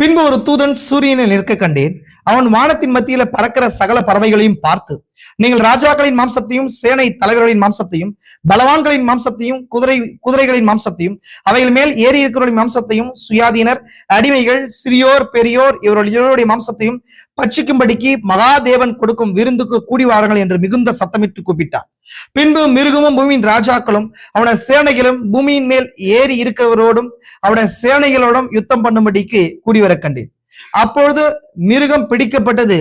பின்பு ஒரு தூதன் சூரியனில் நிற்க கண்டேன். அவன் வானத்தின் மத்தியில பறக்கிற சகல பறவைகளையும் பார்த்து, நீங்கள் ராஜாக்களின் மாம்சத்தையும் சேனை தலைவர்களின் மாம்சத்தையும் பலவான்களின் மாம்சத்தையும் குதிரைகளின் மாம்சத்தையும் அவைகள் மேல் ஏறி இருக்கிறவர்களின் மாம்சத்தையும் சுயாதீனர் அடிமைகள் சிறியோர் பெரியோர் இவர்களுடைய மாம்சத்தையும் பட்சிக்கும்படிக்கு மகாதேவன் கொடுக்கும் விருந்துக்கு கூடி வாருங்கள் என்று மிகுந்த சத்தமிட்டு கூப்பிட்டார். பின்பு மிருகமும் பூமியின் ராஜாக்களும் அவனுடைய சேனைகளும் பூமியின் மேல் ஏறி இருக்கிறவரோடும் அவனுடைய சேனைகளோடும் யுத்தம் பண்ணும்படிக்கு கூடி வர கண்டேன். அப்பொழுது மிருகம் பிடிக்கப்பட்டது.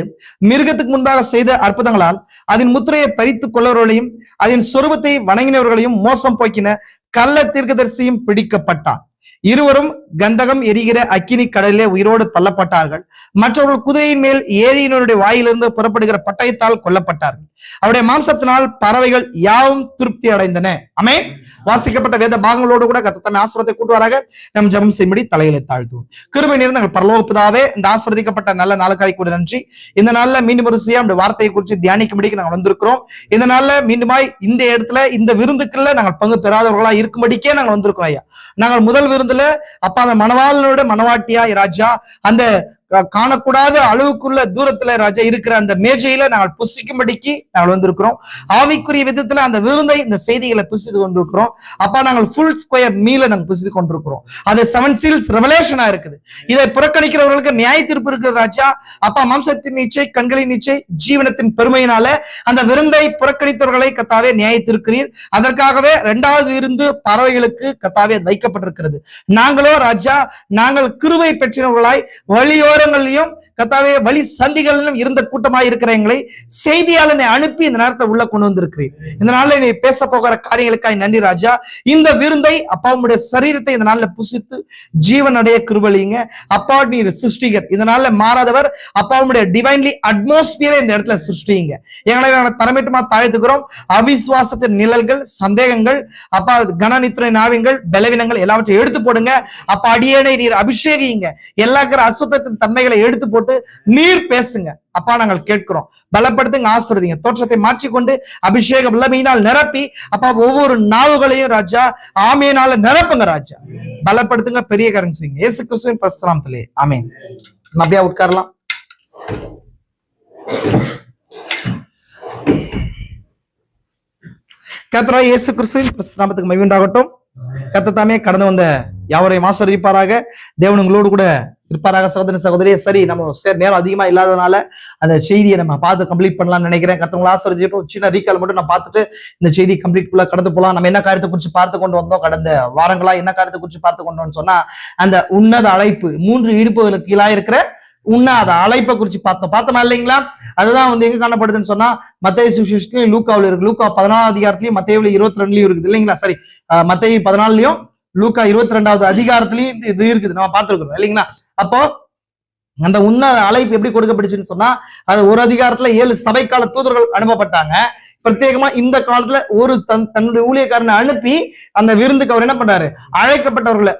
மிருகத்துக்கு முன்பாக செய்த அற்புதங்களால் அதன் முத்திரையை தரித்துக் கொள்ளவர்களையும் அதன் சொரூபத்தை வணங்கினவர்களையும் மோசம் போக்கின கள்ள தீர்க்கதரிசியும் பிடிக்கப்பட்டான். இருவரும் கந்தகம் எரிகிற அக்கினி கடலிலே உயிரோடு தள்ளப்பட்டார்கள். மற்றவர்கள் குதிரையின் மேல் ஏரியினருடைய வாயிலிருந்து புறப்படுகிற பட்டயத்தால் கொல்லப்பட்டார்கள். அவருடைய மாம்சத்தினால் பறவைகள் யாவும் திருப்தி அடைந்தன. ஆமென். வாசிக்கப்பட்ட வேத பாகங்களோடு கூட கர்த்தர் தம்மை ஆசீர்வாதத்தை கூட்டுவாராக. நம் ஜெபம் செய்யும்படி தலைகளை தாழ்த்துவோம். கிருபை நிறைந்த எங்கள் பரலோக பிதாவே, இந்த ஆசீர்வதிக்கப்பட்ட நல்ல நாளுக்காய் கூட நன்றி. இந்த நாள்ல மீண்டும் ஒரு நம்முடைய வார்த்தையை குறித்து தியானிக்கும்படிக்கு நாங்கள் வந்திருக்கிறோம். இந்த நாள்ல மீண்டுமாய் இந்த இடத்துல இந்த விருந்துக்குள்ள நாங்கள் பங்கு பெறாதவர்களா இருக்கும்படிக்கே நாங்கள் வந்திருக்கிறோம் ஐயா. நாங்கள் முதல் விருந்துல அப்ப அந்த மணவாளனோட மணவாட்டியா ராஜா அந்த காணக்கூடாத அளவுக்குள்ள தூரத்துல ராஜா இருக்கிற அந்த மேஜையில நாங்கள் புசிக்கும்படிக்கு நாங்கள் வந்திருக்கிறோம். ஆவிக்குரிய விதத்துல அந்த விருந்தை இந்த செய்திகளை புசித்து கொண்டிருக்கிறோம். அப்பா நாங்கள் ஃபுல் ஸ்கொயர் மீல நாங்கள் புசித்து கொண்டிருக்கிறோம். அது 7 சீல்ஸ் ரெவலேஷனா இருக்குது. இதை புறக்கணிக்கிறவர்களுக்கு நியாய தீர்ப்பு இருக்குது ராஜா. அப்பா மாம்சத்தின் நிச்சை கண்களின் நிச்சை ஜீவனத்தின் பெருமையினால அந்த விருந்தை புறக்கணித்தவர்களை கத்தாவே நியாயத்திருக்கிறீர். அதற்காகவே 2வது விருந்து பறவைகளுக்கு கத்தாவே வைக்கப்பட்டிருக்கிறது. நாங்களோ ராஜா நாங்கள் கிருபை பெற்றவர்களாய் வழியோரங்களையும் கத்தாவே வழி சந்திகளிலும் இருந்த கூட்டமாய் இருக்கிற எங்களை செய்தியாளனை அனுப்பி இந்த நேரத்தை உள்ள கொண்டு வந்திருக்கிறீர். இந்த நாள்ல நீ பேச போகிற காரியங்களுக்காய் நன்றி ராஜா. இந்த விருந்தை அப்பாவுடைய சரீரத்தை இந்த நாள்ல புசித்து ஜீவனுடைய கிருபலிங்க. அப்பா நீர் சிருஷ்டிகர், இந்த நாள்ல மாறாதவர். அப்பாவுடைய டிவைன்லி அட்மாஸ்பியரை இந்த இடத்துல சிருஷ்டிங்க. எங்களை நாங்கள் தரமிட்டுமா தாழ்த்துக்கிறோம். அவிசுவாசத்தின் நிழல்கள் சந்தேகங்கள் அப்பா கனநித்திரை நாவிங்கள் பலவீனங்கள் எல்லாவற்றையும் எடுத்து போடுங்க. அப்பா அடியேனை நீர் அபிஷேகிங்க. எல்லாக்கிற அசுத்தத்தின் தன்மைகளை எடுத்து போட்டு நீர் பேசுங்க. அப்பா நாங்கள் கேட்கிறோம். பலப்படுத்துங்க, ஆசீர்வதிங்க. தோற்றத்தை மாற்றிக்கொண்டு அபிஷேக வல்லமையினால் நிரப்பி அப்பா ஒவ்வொரு நாவுகளையும் ராஜா ஆமையினால நிரப்புங்க ராஜா. பலப்படுத்துங்க, பெரிய காரியம் செய்யுங்க. இயேசு கிறிஸ்துவின் பரிசுத்த நாமத்திலே ஆமென். அப்படியே உட்காரலாம். கர்த்தராகிய இயேசு கிறிஸ்துவின் பரிசுத்த நாமத்துக்கு மகிமை உண்டாகட்டும். கர்த்தர் தாமே கடந்து வந்த யாவரையும் ஆசீர்வதிப்பாராக. தேவன் உங்களோடு கூட இருப்பாராக. சகோதர சகோதரியே, சரி நம்ம நேரம் அதிகமா இல்லாதனால அந்த செய்தியை நம்ம பார்த்து கம்ப்ளீட் பண்ணலாம்னு நினைக்கிறேன். கர்த்தவங்களை ஆசீர்வதிப்போம். சின்ன ரீகால் மட்டும் நான் பார்த்துட்டு இந்த செய்தி கம்ப்ளீட் குள்ள கடந்து போகலாம். நம்ம என்ன காரியத்தை குறித்து பார்த்து கொண்டு வந்தோம் கடந்த வாரங்களா? என்ன காரியத்தை குறித்து பார்த்து கொண்டோம்னு சொன்னா அந்த உன்னத அழைப்பு, 3 இடுப்புகளுக்கு கீழா இருக்கிற உன்னத அழைப்பை குறித்து பார்த்தோமா இல்லைங்களா? அதுதான் எங்க காணப்படுதுன்னு சொன்னா மத்தேயு சுவிசேஷத்திலும் லூக்காவில் இருக்கு. லூக்கா 14வது அதிகாரத்திலையும் மத்தேயுல 22லயும் இருக்குது இல்லைங்களா? சரி, மத்தேயு 14லயும் லூக்கா 22வது அதிகாரத்திலையும் இது இருக்குது, நம்ம பார்த்திருக்கிறோம் இல்லைங்களா? அப்போ அந்த உன்னத அழைப்பு எப்படி கொடுக்கப்பட்டுச்சுன்னு சொன்னா அது ஒரு அதிகாரத்துல 7 சபைக்கால தூதர்கள் அனுப்பப்பட்டாங்க. பிரத்யேகமா இந்த காலத்துல ஒரு தன்னுடைய ஊழியக்காரனை அனுப்பி அந்த விருந்துக்கு அவர் என்ன பண்றாரு, அழைக்கப்பட்டவர்களை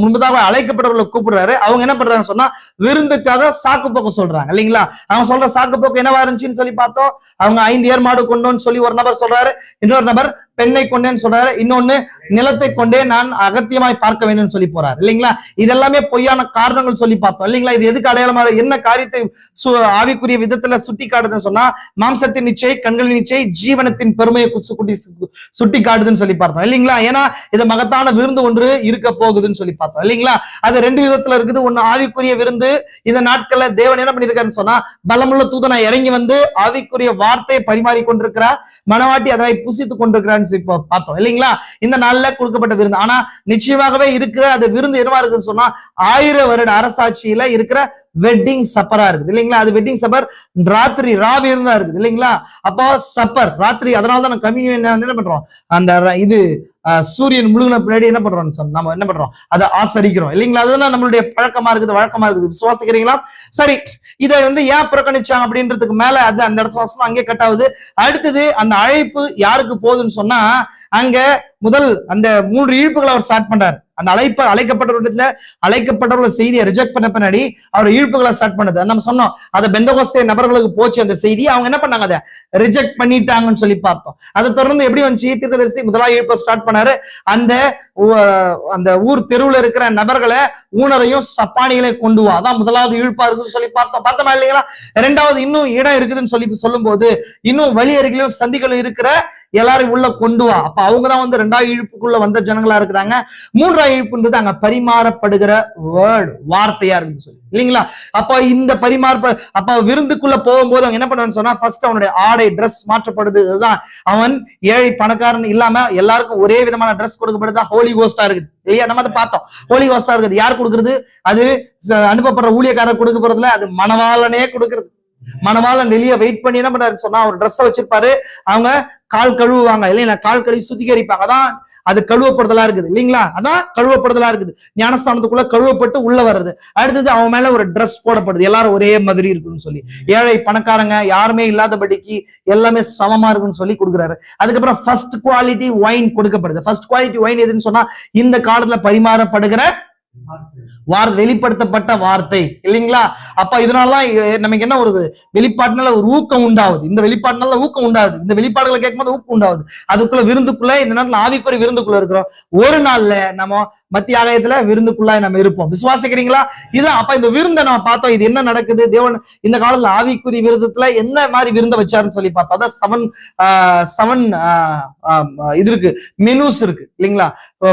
முன்பதாக அழைக்கப்பட்டவர்களை கூப்பிடுறாரு. அவங்க என்ன பண்றாங்கன்னு சொன்னா விருந்துக்காக சாக்கு போக்க சொல்றாங்க இல்லைங்களா? அவங்க சொல்ற சாக்கு போக்கு என்னவா இருந்துச்சுன்னு சொல்லி பார்த்தோம். அவங்க 5 ஏர்மாடு கொண்டோன்னு சொல்லி ஒரு நபர் சொல்றாரு, இன்னொரு நபர் பெண்ணை கொண்டேன்னு சொல்றாரு, இன்னொன்னு நிலத்தை கொண்டே நான் அகத்தியமாய் பார்க்க வேண்டும்னு சொல்லி போறாரு இல்லைங்களா? இதெல்லாமே பொய்யான காரணங்கள் சொல்லி பார்த்தோம் இல்லைங்களா? இது எதுக்கு அடையாளமா, என்ன காரியத்தை ஆவிக்குரிய விதத்துல சுட்டி காட்டுதுன்னு சொன்னா மாம்சத்தின் நிச்சை கண்களின் நிச்சை ஜீவனத்தின் பெருமையை சுட்டி காட்டுதுன்னு சொல்லி பார்த்தோம் இல்லைங்களா? ஏன்னா இது மகத்தான விருந்து ஒன்று இருக்க போகுதுன்னு சொல்லி பார்த்தோம் இல்லைங்களா? அது 2 விதத்துல இருக்குது. ஒண்ணு ஆவிக்குரிய விருந்து. இந்த நாட்கள்ல தேவன் என்ன பண்ணிருக்காருன்னு சொன்னா பலமுள்ள தூதனா இறங்கி வந்து ஆவிக்குரிய வார்த்தையை பரிமாறி கொண்டிருக்கிறார். மனவாட்டி அதனை புசித்து கொண்டிருக்கிறான்னு சொல்லி பார்த்தோம் இல்லைங்களா? இந்த நாள்ல கொடுக்கப்பட்ட விருந்து. ஆனா நிச்சயமாகவே இருக்கிற அது விருந்து என்னவா இருக்குன்னு சொன்னா 1000 வருட அரசாட்சியில இருக்கிற வெட்டிங் சப்பரா இருக்குது இல்லைங்களா? அது வெட்டிங் சப்பர் ராத்திரி ராவியம் தான் இருக்குது இல்லைங்களா? அப்போ சப்பர் ராத்திரி. அதனாலதான் கம்யூனியன் என்ன பண்றோம், அந்த இது சூரியன் முழுகின பின்னாடி என்ன பண்றோம், நம்ம என்ன பண்றோம், அதை ஆசரிக்கிறோம் இல்லைங்களா? அதுதான் நம்மளுடைய பழக்கமா இருக்குது, வழக்கமா இருக்குது. விசுவாசிக்கிறீங்களா? சரி, இதை ஏன் புறக்கணிச்சாங்க அப்படின்றதுக்கு மேல அது அந்த இடத்துல அங்கே கட்டாவது. அடுத்தது அந்த அழைப்பு யாருக்கு போகுதுன்னு சொன்னா அங்க முதல் அந்த 3 இழுப்புகளை அவர் ஸ்டார்ட் பண்றாரு. அந்த அழைக்கப்பட்டவர்களிடத்துல அழைக்கப்பட்டவர்கள செய்தியை ரிஜெக்ட் பண்ண பின்னாடி அவர் இழுப்புகளை ஸ்டார்ட் பண்ணுது. நம்ம சொன்னோம் அதை பெந்தகோஸ்தே நபர்களுக்கு போச்சு அந்த செய்தி, அவங்க என்ன பண்ணாங்க, அதை ரிஜெக்ட் பண்ணிட்டாங்கன்னு சொல்லி பார்த்தோம். அதை தொடர்ந்து எப்படி வந்துச்சு, தீர்க்கதரிசி முதலாவது இழுப்பை ஸ்டார்ட் பண்ணாரு. அந்த ஊர் தெருவில் இருக்கிற நபர்களை ஊனரையும் சப்பானிகளையும் கொண்டு வா, அதான் முதலாவது இழுப்பா இருக்குன்னு சொல்லி பார்த்தோமா இல்லைங்களா? இரண்டாவது இன்னும் இடம் இருக்குதுன்னு சொல்லி சொல்லும் போது இன்னும் வழி அருகிலும் சந்திகளும் இருக்கிற எல்லாரும் உள்ள கொண்டு வா. அப்ப அவங்கதான் வந்து ரெண்டாவது இழுப்புக்குள்ள வந்த ஜனங்களா இருக்கிறாங்க. மூன்றாவது இழுப்புன்றது அங்க பரிமாறப்படுகிற வேர்ட், வார்த்தையா இருக்குன்னு சொல்லி இல்லைங்களா? அப்ப இந்த அப்ப விருந்துக்குள்ள போகும்போது அவங்க என்ன பண்ணுவான்னு சொன்னா, ஃபர்ஸ்ட் அவனுடைய ஆடை ட்ரெஸ் மாற்றப்படுது. அதுதான் அவன் ஏழை பணக்காரன் இல்லாம எல்லாருக்கும் ஒரே விதமான ட்ரெஸ் கொடுக்கப்படுது. ஹோலி கோஸ்டா இருக்குது இல்லையா? நம்ம அதை பார்த்தோம். ஹோலி கோஸ்டா இருக்குது. யார் கொடுக்கறது? அது அனுப்பப்படுற ஊழியக்காரர் கொடுக்க போறதுல, அது மணவாளனே கொடுக்கறது. மணவாளன் வெளியே வெயிட் பண்ணி என்ன பண்றாருன்னு சொன்னா, ஒரு ட்ரெஸ் வச்சிருப்பாரு. அவங்க கால் கழுவுவாங்க இல்லையா? கால் கழுவி சுத்திகரிப்பாங்க. அதான் அது கழுவப்படுதலா இருக்குது இல்லைங்களா? அதான் கழுவப்படுதலா இருக்குது. ஞானஸ்தானத்துக்குள்ள கழுவப்பட்டு உள்ள வர்றது. அடுத்தது அவன் மேல ஒரு ட்ரெஸ் போடப்படுது, எல்லாரும் ஒரே மாதிரி இருக்குன்னு சொல்லி. ஏழை பணக்காரங்க யாருமே இல்லாதபடிக்கு எல்லாமே சமமா இருக்குன்னு சொல்லி கொடுக்குறாரு. அதுக்கப்புறம் ஃபர்ஸ்ட் குவாலிட்டி வைன் கொடுக்கப்படுது. ஃபர்ஸ்ட் குவாலிட்டி வைன் எதுன்னு சொன்னா, இந்த காலத்துல பரிமாறப்படுகிற வெளிப்படுத்தப்பட்ட வார்த்தை இல்லைங்களா? அப்ப இதனாலதான் நமக்கு என்ன வருது, வெளிப்பாட்டுனால ஒரு ஊக்கம் உண்டாகுது. இந்த வெளிப்பாட்டுனால ஊக்கம் உண்டாகுது. இந்த வெளிப்பாடுகளை கேட்கும்போது ஊக்கம் உண்டாகுது. அதுக்குள்ள விருந்துக்குள்ள இந்த நேரத்துல ஆவிக்குரிய விருந்துக்குள்ள இருக்கிறோம். ஒரு நாள்ல நம்ம மத்திய ஆலயத்துல விருந்துக்குள்ள நம்ம இருப்போம். விசுவாசிக்கிறீங்களா? இதுதான். அப்ப இந்த விருந்தை நம்ம பார்த்தோம். இது என்ன நடக்குது, தேவன் இந்த காலத்துல ஆவிக்குரிய விருந்தத்துல என்ன மாதிரி விருந்தை வச்சாருன்னு சொல்லி பார்த்தோம். அதான் செவன் இது இருக்கு, மெனூஸ் இருக்கு இல்லைங்களா?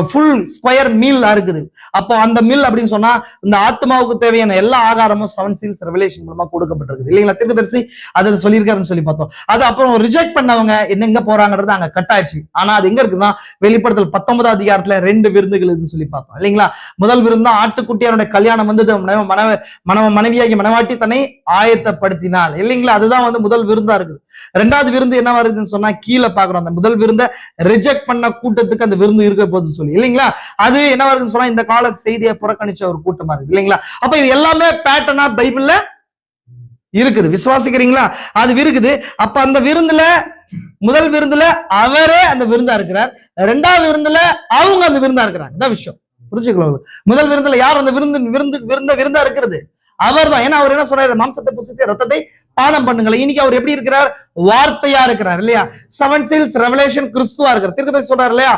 ஃபுல் ஸ்கொயர் மீல் இருக்குது. அப்போ அந்த மீல் அப்படின்னு சொன்னா, இந்த ஆத்மாவுக்கு தேவையான எல்லா ஆகாரமும் 7 seals ரெவலேஷன் மூலமா கொடுக்கப்பட்டிருக்கு இல்லைங்களா? தீர்க்கதரிசி அதை சொல்லியிருக்காருன்னு சொல்லி பார்த்தோம். அது அப்புறம் ரிஜெக்ட் பண்ணவங்க எங்க போறாங்கன்றது அங்க கட் ஆச்சு. ஆனா அது எங்க இருக்குன்னா, வெளிப்படுத்தல் 19ஆம் அதிகாரத்துல 2 விருந்துகள் இருக்குன்னு சொல்லி பார்த்தோம் இல்லைங்களா? முதல் விருந்து தான் ஆட்டுக்குட்டியாருடைய கல்யாணம் வந்தது. மனைவியாகி மனவாட்டி தன்னை ஆயத்தப்படுத்தினாள் இல்லைங்களா? அதுதான் வந்து முதல் விருந்தா இருக்குது. ரெண்டாவது விருந்து என்னவா இருக்குன்னு சொன்னா, கீழே பாக்குறோம். அந்த முதல் விருந்தை ரிஜெக்ட் பண்ண கூட்டத்துக்கு அந்த விருந்து இருக்க போகுதுன்னு சொல்லி இல்லைங்களா? அது என்னவா இருக்குன்னு சொன்னா, இந்த கால செய்தியை புறக்கணிச்ச ஒரு கூட்டமா இருக்கு இல்லைங்களா? அப்ப இது எல்லாமே பேட்டர்னா பைபிள்ல இருக்குது. விசுவாசிக்கிறீங்களா? அது இருக்குது. அப்ப அந்த விருந்துல, முதல் விருந்துல அவரே அந்த விருந்தா இருக்கிறார். இரண்டாவது விருந்துல அவங்க அந்த விருந்தா இருக்கிறாங்க. இதான் விஷயம், புரிஞ்சுக்கலாம். முதல் விருந்துல யார் அந்த விருந்தா இருக்கிறது? அவர் தான். ஏன்னா அவர் என்ன சொல்றாரு, மாம்சத்தை புசித்து ரத்தத்தை பானம் பண்ணுங்களேன். இன்னைக்கு அவர் எப்படி இருக்கிறார்? வார்த்தையா இருக்கிறார் இல்லையா? 7 seals ரெவலேஷன் கிறிஸ்துவா இருக்கிறார். தீர்க்கதரிசி சொல்றாரு இல்லையா,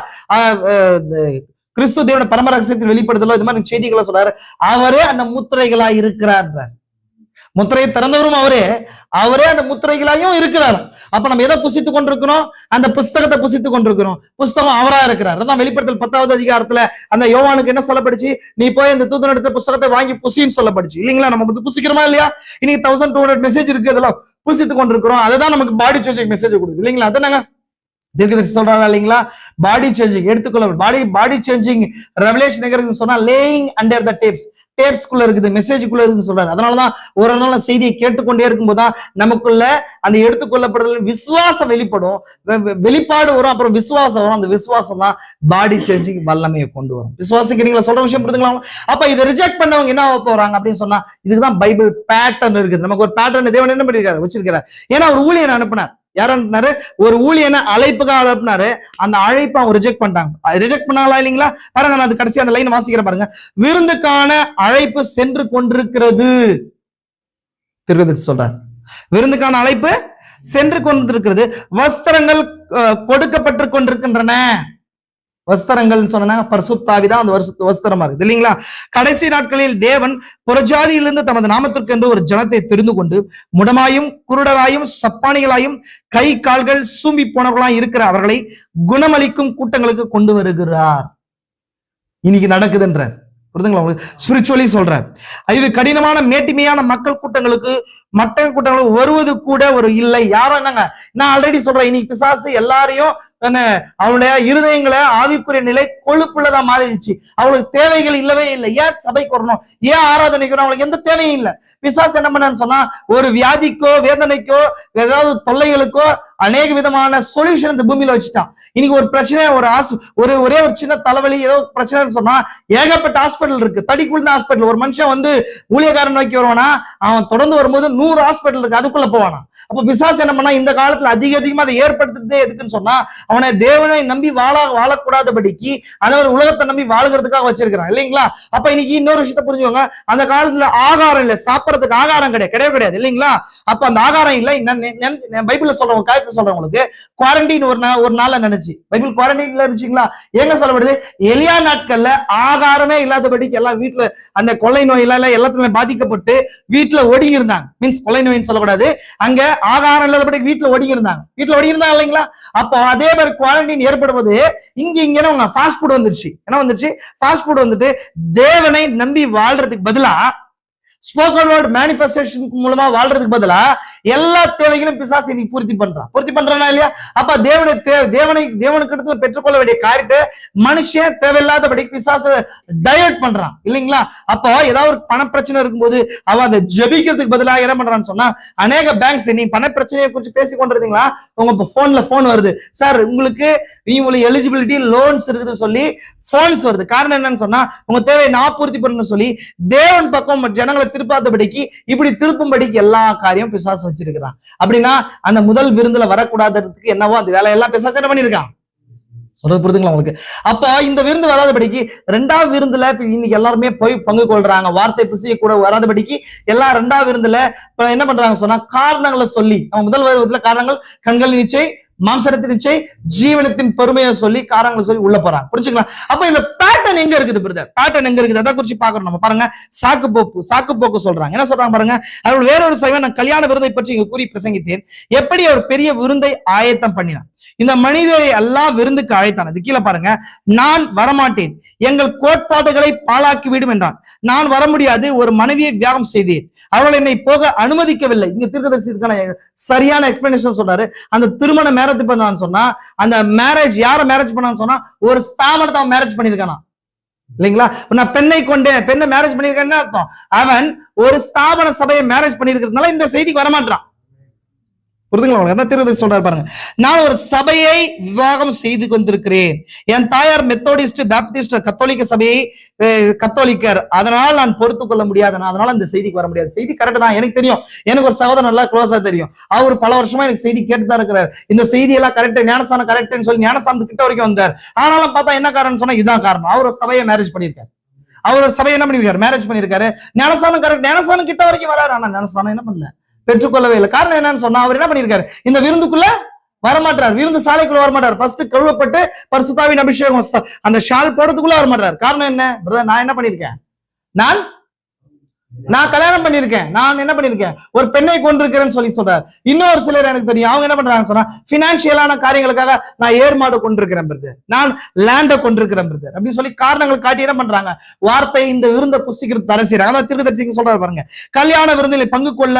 கிறிஸ்து தேவன பரம ரகசியத்தில் வெளிப்படுத்தலோ இது மாதிரி செய்திகளை சொல்றாரு. அவரே அந்த முத்திரைகளா இருக்கிறார். முத்திரையை திறந்தவரும் அவரே அந்த முத்திரைகளாயும் இருக்கிறார். அப்ப நம்ம எதை புசித்துக் கொண்டிருக்கிறோம்? அந்த புஸ்தகத்தை புசித்துக் கொண்டிருக்கிறோம். புஸ்தகம் அவரா இருக்கிறார். அதான் வெளிப்படுத்தல் 10ஆவது அதிகாரத்துல அந்த யோவானுக்கு என்ன சொல்லப்படுச்சு, நீ போய் அந்த தூதன் எடுத்த புஸ்தகத்தை வாங்கி புசின்னு சொல்லப்படுச்சு இல்லைங்களா? நம்ம வந்து புசிக்கிறோமா இல்லையா? இன்னைக்கு 1200 மெசேஜ் இருக்கு, அதெல்லாம் புசித்துக் கொண்டிருக்கிறோம். அதுதான் நமக்கு பாடி சேஞ்சிங் மெசேஜ் கொடுக்குது இல்லைங்களா? அதானங்க தீர்க்கதரிசி சொல்றாங்க இல்லைங்களா? பாடி சேஞ்சிங் எடுத்துக்கொள்ள, பாடி சேஞ்சிங் ரெவலேஷன் எங்க இருக்குன்னு சொன்னா, லேயிங் அண்டர் த டேப்ஸ்குள்ள இருக்குது, மெசேஜுக்குள்ள இருக்குன்னு சொல்றாரு. அதனாலதான் ஒரு நாள் செய்தியை கேட்டுக்கொண்டே இருக்கும்போதுதான் நமக்குள்ள அந்த எடுத்துக்கொள்ளப்படுதல் விசுவாசம் வெளிப்படும். வெளிப்பாடு வரும், அப்புறம் விசுவாசம் வரும். அந்த விசுவாசம் தான் பாடி சேஞ்சிங் வல்லமையை கொண்டு வரும். விசுவாசிக்கிறீங்களா? சொல்ற விஷயம் புரியுதுங்களா? அப்ப இதை ரிஜெக்ட் பண்ணவங்க என்ன போறாங்க அப்படின்னு சொன்னா, இதுக்குதான் பைபிள் பேட்டர்ன் இருக்குது. நமக்கு ஒரு பேட்டர்ன் தேவன் என்ன பண்ணிருக்காரு, வச்சிருக்கிறார். ஏன்னா ஒரு ஊழியனை அனுப்பினார். யார் அனுப்பினாரு? ஒரு ஊழியனை அழைப்புக்காக அனுப்பினாரு. அந்த அழைப்பை அவங்க ரிஜெக்ட் பண்ணிட்டாங்க. ரிஜெக்ட் பண்ணாங்களா இல்லைங்களா? பாருங்க, நான் அது கடைசி அந்த லைன் வாசிக்கிறேன் பாருங்க. விருந்துக்கான அழைப்பு சென்று கொண்டிருக்கிறது. தீர்க்கதரிசி சொல்றார், விருந்துக்கான அழைப்பு சென்று கொண்டிருக்கிறது. வஸ்திரங்கள் கொடுக்கப்பட்டு கொண்டிருக்கின்றன. வஸ்திரங்கள் சொன்னா பரிசுத்தாவிதான் அந்த வஸ்திரமா இருக்குது இல்லைங்களா? கடைசி நாட்களில் தேவன் புறஜாதியிலிருந்து தமது நாமத்திற்கு என்று ஒரு ஜனத்தை தெரிந்து கொண்டு, முடமாயும் குருடராயும் சப்பானிகளாயும் கை கால்கள் சூம்பி போனவர்களாயும் இருக்கிற அவர்களை குணமளிக்கும் கூட்டங்களுக்கு கொண்டு வருகிறார். இன்னைக்கு நடக்குதுன்றார். புரியுதுங்களா? ஸ்பிரிச்சுவலி சொல்றார். இது கடினமான மேட்டிமையான மக்கள் கூட்டங்களுக்கு, மற்ற கூட்டங்களுக்கு வருவது கூட ஒரு இல்லை. யாரும் என்னங்க, நான் ஆல்ரெடி சொல்றேன், இன்னைக்கு பிசாசு எல்லாரையும் அவனுடைய இருதயங்களை ஆவிக்குரிய நிலை கொழுப்புள்ளதான் மாறிடுச்சு. அவளுக்கு தேவைகள் இல்லவே இல்லை. ஏன் சபைக்கு வரணும், ஏன் ஆராதனைக்கு வரணும், அவளுக்கு எந்த தேவையும் இல்லை. பிசாசு என்ன பண்ணான்னு சொன்னா, ஒரு வியாதிக்கோ வேதனைக்கோ ஏதாவது தொல்லைகளுக்கோ அநேக விதமான சொல்யூஷன் இந்த பூமியில வச்சுட்டான். இன்னைக்கு ஒரு பிரச்சனை, ஒரே ஒரு சின்ன தலைவலி ஏதோ பிரச்சனைன்னு சொன்னா ஏகப்பட்ட ஹாஸ்பிட்டல் இருக்கு. தடிக்குள்ள ஹாஸ்பிட்டல். ஒரு மனுஷன் வந்து ஊழியக்காரன் நோக்கி வருவானா, அவன் தொடர்ந்து வரும்போது 100 ஹாஸ்பிட்டல் இருக்கு, அதுக்குள்ள போவானா? அப்ப பிசாசு என்ன பண்ணா இந்த காலத்துல அதிகமா அதை ஏற்படுத்துறதே எதுக்குன்னு சொன்னா, அவனை தேவனை நம்பி வாழக்கூடாதபடிக்கு அதாவது உலகத்தை நம்பி வாழுகிறதுக்காக வச்சிருக்கிறான் இல்லைங்களா? அப்ப இன்னைக்கு இன்னொரு விஷயத்த புரிஞ்சுக்கோங்க, அந்த காலத்துல ஆகாரம் இல்ல, சாப்பிடறதுக்கு ஆகாரம் கிடையாது இல்லைங்களா? அப்ப அந்த ஆகாரம் இல்ல. பைபிள்ல சொல்றவங்க காரியத்தை சொல்றவங்களுக்கு குவாரண்டைன் ஒரு நாள்ல நினைச்சு பைபிள் குவாரண்டைன்ல இருந்துச்சுங்களா? எங்க சொல்லப்படுது? எலியா நாட்கள்ல ஆகாரமே இல்லாதபடிக்கு எல்லாம் வீட்டுல அந்த கொள்ளை நோயில எல்லாத்துலயுமே பாதிக்கப்பட்டு வீட்டுல ஒடுங்கி இருந்தாங்க. மீன்ஸ் கொள்ளை நோயின்னு சொல்லக்கூடாது, அங்க ஆகாரம் இல்லாதபடிக்கு வீட்டுல ஒடுங்கி இருந்தாங்க இல்லைங்களா? அப்போ அதே மாதிரி குவாரண்டைன் ஏற்படும்போது இங்க ஃபாஸ்ட் ஃபுட் வந்துருச்சு. என்ன வந்துருச்சு? ஃபாஸ்ட் ஃபுட் வந்துட்டு தேவனை நம்பி வாழ்றதுக்கு பதிலா ஸ்போக்கன் வேர்ட் மேனிஃபெஸ்டேஷன் மூலமா வாழ்றதுக்கு பதிலா எல்லா தேவைகளும் பிசாசு இன்னைக்கு பூர்த்தி பண்றானா இல்லையா? அப்ப தேவனுக்கு பெற்றுக்கொள்ள வேண்டிய காரியத்தை மனுஷன் தேவையில்லாதபடி பிசாசு டைவர்ட் பண்றான் இல்லைங்களா? அப்போ ஏதாவது ஒரு பண பிரச்சனை இருக்கும்போது அவன் அதை ஜபிக்கிறதுக்கு பதிலாக என்ன பண்றான்னு சொன்னா, அநேக பேங்க்ஸ் நீ பண பிரச்சனையை குறித்து பேசி கொண்டிருந்தீங்களா, உங்க போன் வருது, சார் உங்களுக்கு எலிஜிபிலிட்டி லோன்ஸ் இருக்குதுன்னு சொல்லி போன்ஸ் வருது. காரணம் என்னன்னு சொன்னா, உங்க தேவையை நான் பூர்த்தி பண்ணணும்னு சொல்லி தேவன் பக்கம் ஜனங்களை திருப்பாதபடிக்கு இப்படி திருப்பும்படிக்கு எல்லா காரியம் பிசாசு வச்சிருக்கிறான். அப்படின்னா அந்த முதல் விருந்துல வரக்கூடாததுக்கு என்னவோ அந்த வேலையெல்லாம் பிசாசு என்ன பண்ணிருக்கான்? சொல்றது புரியுதுங்களா உங்களுக்கு? அப்போ இந்த விருந்து வராதபடிக்கு ரெண்டாவது விருந்துல இன்னைக்கு எல்லாருமே போய் பங்கு கொள்றாங்க. வார்த்தை பிசைய கூட வராதபடிக்கு எல்லாம் ரெண்டாவது விருந்துல என்ன பண்றாங்க சொன்னா, காரணங்களை சொல்லி, அவன் முதல் விருந்துல காரணங்கள் கண்கள் நிச்சயம், மாம்சத்தின் நிச்சயம், ஜீவனத்தின் பெருமையை சொல்லி காரணங்களை சொல்லி உள்ள போறாங்க. புரிஞ்சுக்கலாம்? அப்ப இந்த பேட்டர்ன் எங்க இருக்குது பிரதர்? பேட்டர்ன் எங்க இருக்குது? அதை குறிச்சு பாக்குறோம் நம்ம. பாருங்க, சாக்கு போக்கு சொல்றாங்க. என்ன சொல்றாங்க பாருங்க, அவர்கள் வேறொரு சைவன் நான் கல்யாண விருந்தை பற்றி இங்க கூறி பிரசங்கித்தேன். எப்படி ஒரு பெரிய விருந்தை ஆயத்தம் பண்ணினான், இந்த மனிதரை எல்லாம் விருந்துக்கு அழைத்தான். அது கீழே பாருங்க, நான் வரமாட்டேன், எங்கள் கோட்பாடுகளை பாழாக்கி விடும் என்றான். நான் வர முடியாது, ஒரு மனைவியை வியாகம் செய்தேன், அவர்கள் என்னை போக அனுமதிக்கவில்லை. இங்க தீர்க்கதரிசிக்கான சரியான எக்ஸ்பிளனேஷன் சொல்றாரு. அந்த திருமண மேரேஜ் பண்ணான்னு சொன்னா, அந்த மேரேஜ் யார மேரேஜ் பண்ணான்னு சொன்னா, ஒரு ஸ்தாபனத்தை அவன் மேரேஜ் பண்ணிருக்கானா இல்லைங்களா? நான் பெண்ணை மேரேஜ் பண்ணிருக்கேன்னு அர்த்தம். அவன் ஒரு ஸ்தாபன சபையை மேரேஜ் பண்ணிருக்கிறதுனால இந்த செய்திக்கு வரமாட்டான். சொல்றாரு பாருங்க, நான் ஒரு சபையை விவாகம் செய்து கொண்டிருக்கிறேன். என் தாயார் மெத்தோடிஸ்ட், பேப்டிஸ்ட், கத்தோலிக்க சபையை கத்தோலிக்கர், அதனால் நான் பொறுத்துக் கொள்ள முடியாது, அதனால இந்த செய்திக்கு வர முடியாது. செய்தி கரெக்ட் தான், எனக்கு தெரியும். எனக்கு ஒரு சகோதரன் நல்லா க்ளோஸா தெரியும். அவர் பல வருஷமா எனக்கு செய்தி கேட்டுதான் இருக்கிறார். இந்த செய்தி எல்லாம் கரெக்ட், ஞானஸ்தானம் கரெக்ட்னு சொல்லி ஞானஸ்தானத்து கிட்ட வரைக்கும் வந்தார். ஆனாலும் பார்த்தா என்ன காரணம் சொன்னா, இதுதான் காரணம். அவர் ஒரு சபையை மேரேஜ் பண்ணியிருக்காரு. அவர் ஒரு சபையை என்ன பண்ணிருக்காரு? மேரேஜ் பண்ணிருக்காரு. ஞானஸ்தானம் கரெக்ட், ஞானஸ்தானம் கிட்ட வரைக்கும் வராரு. ஆனா ஞானஸ்தானம் என்ன பண்ணல, பெற்றுக்கொள்ளவே இல்லை. காரணம் என்னன்னு சொன்னா, அவர் என்ன பண்ணிருக்காரு? இந்த விருந்துக்குள்ள வரமாட்டார், விருந்து சாலைக்குள்ள வரமாட்டார். ஃபர்ஸ்ட் கழுவப்பட்டு பரிசுத்தாவின் அபிஷேகம் அந்த ஷால் போடுறதுக்குள்ள வரமாட்டார். காரணம் என்ன பிரதர்? நான் என்ன பண்ணிருக்கேன்? நான் கல்யாணம் பண்ணிருக்கேன், நான் என்ன பண்ணிருக்கேன்? ஒரு பெண்ணை கொண்டிருக்கிறேன்னு சொல்லி சொல்றாரு. இன்னொரு சிலர் எனக்கு தெரியும், அவங்க என்ன பண்றாங்கன்னு சொன்னா, பினான்சியலான காரியங்களுக்காக நான் ஏர்மாடு கொண்டிருக்கிறேன் பிரதர், நான் லேண்ட கொண்டிருக்கிறேன் பிரதர் அப்படின்னு சொல்லி காரணங்கள் காட்டி என்ன பண்றாங்க? வார்த்தை இந்த விருந்தை புசிக்கிறது தடை செய்யறாங்க. அதான் தீர்க்கதரிசிக்கு சொல்றாரு பாருங்க, கல்யாண விருந்தில் பங்கு கொள்ள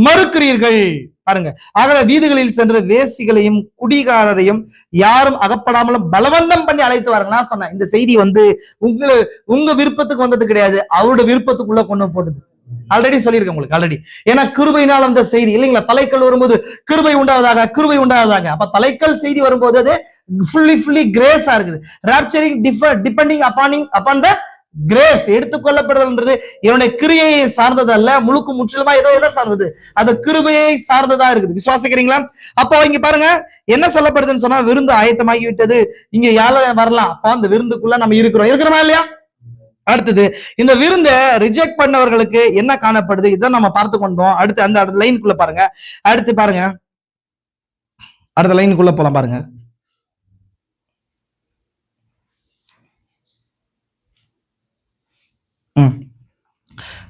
மறுக்கிறீர்கள். பாருங்க, ஆக வீடுகளில் சென்று வேசிகளையும் குடிகாரரையும் யாரும் அகப்படாமலும் பலவந்தம் பண்ணி அழைத்து வாருங்களா சொன்ன. இந்த செய்தி உங்க விருப்பத்துக்கு வந்தது கிடையாது, அவருடைய விருப்பத்துக்குள்ள கொண்டு போடுது. ஆல்ரெடி சொல்லியிருக்கேன் உங்களுக்கு ஆல்ரெடி. ஏன்னா கிருபையினால் வந்த செய்தி இல்லைங்களா? தலைக்கல் வரும்போது கிருபை உண்டாவதாக. அப்ப தலைக்கல் செய்தி வரும்போது அது ஃபுல்லி கிரேஸா இருக்குது. ராப்சரிங் டிபெண்டிங் அப்பான் த கிரேஸ், எடுத்துக்கொள்ளப்படுதல்ன்றது என்னுடைய கிரியையை சார்ந்தது அல்ல, முழுக்க முற்றிலுமா ஏதோ எதை சார்ந்தது? அது கிருபையை சார்ந்ததா இருக்குது. விசுவாசிக்கிறீங்களா? அப்போ இங்க பாருங்க என்ன சொல்லப்படுதுன்னு சொன்னா, விருந்து ஆயத்தமாகி விட்டது, இங்க யார வரலாம். அப்போ அந்த விருந்துக்குள்ள நம்ம இருக்கிறோமா இல்லையா? அடுத்தது, இந்த விருந்தை ரிஜெக்ட் பண்ணவர்களுக்கு என்ன காணப்படுது, இதான் நம்ம பார்த்து கொண்டோம். அடுத்து அந்த அடுத்த லைனுக்குள்ள பாருங்க. அடுத்து பாருங்க, அடுத்த லைனுக்குள்ள போலாம் பாருங்க.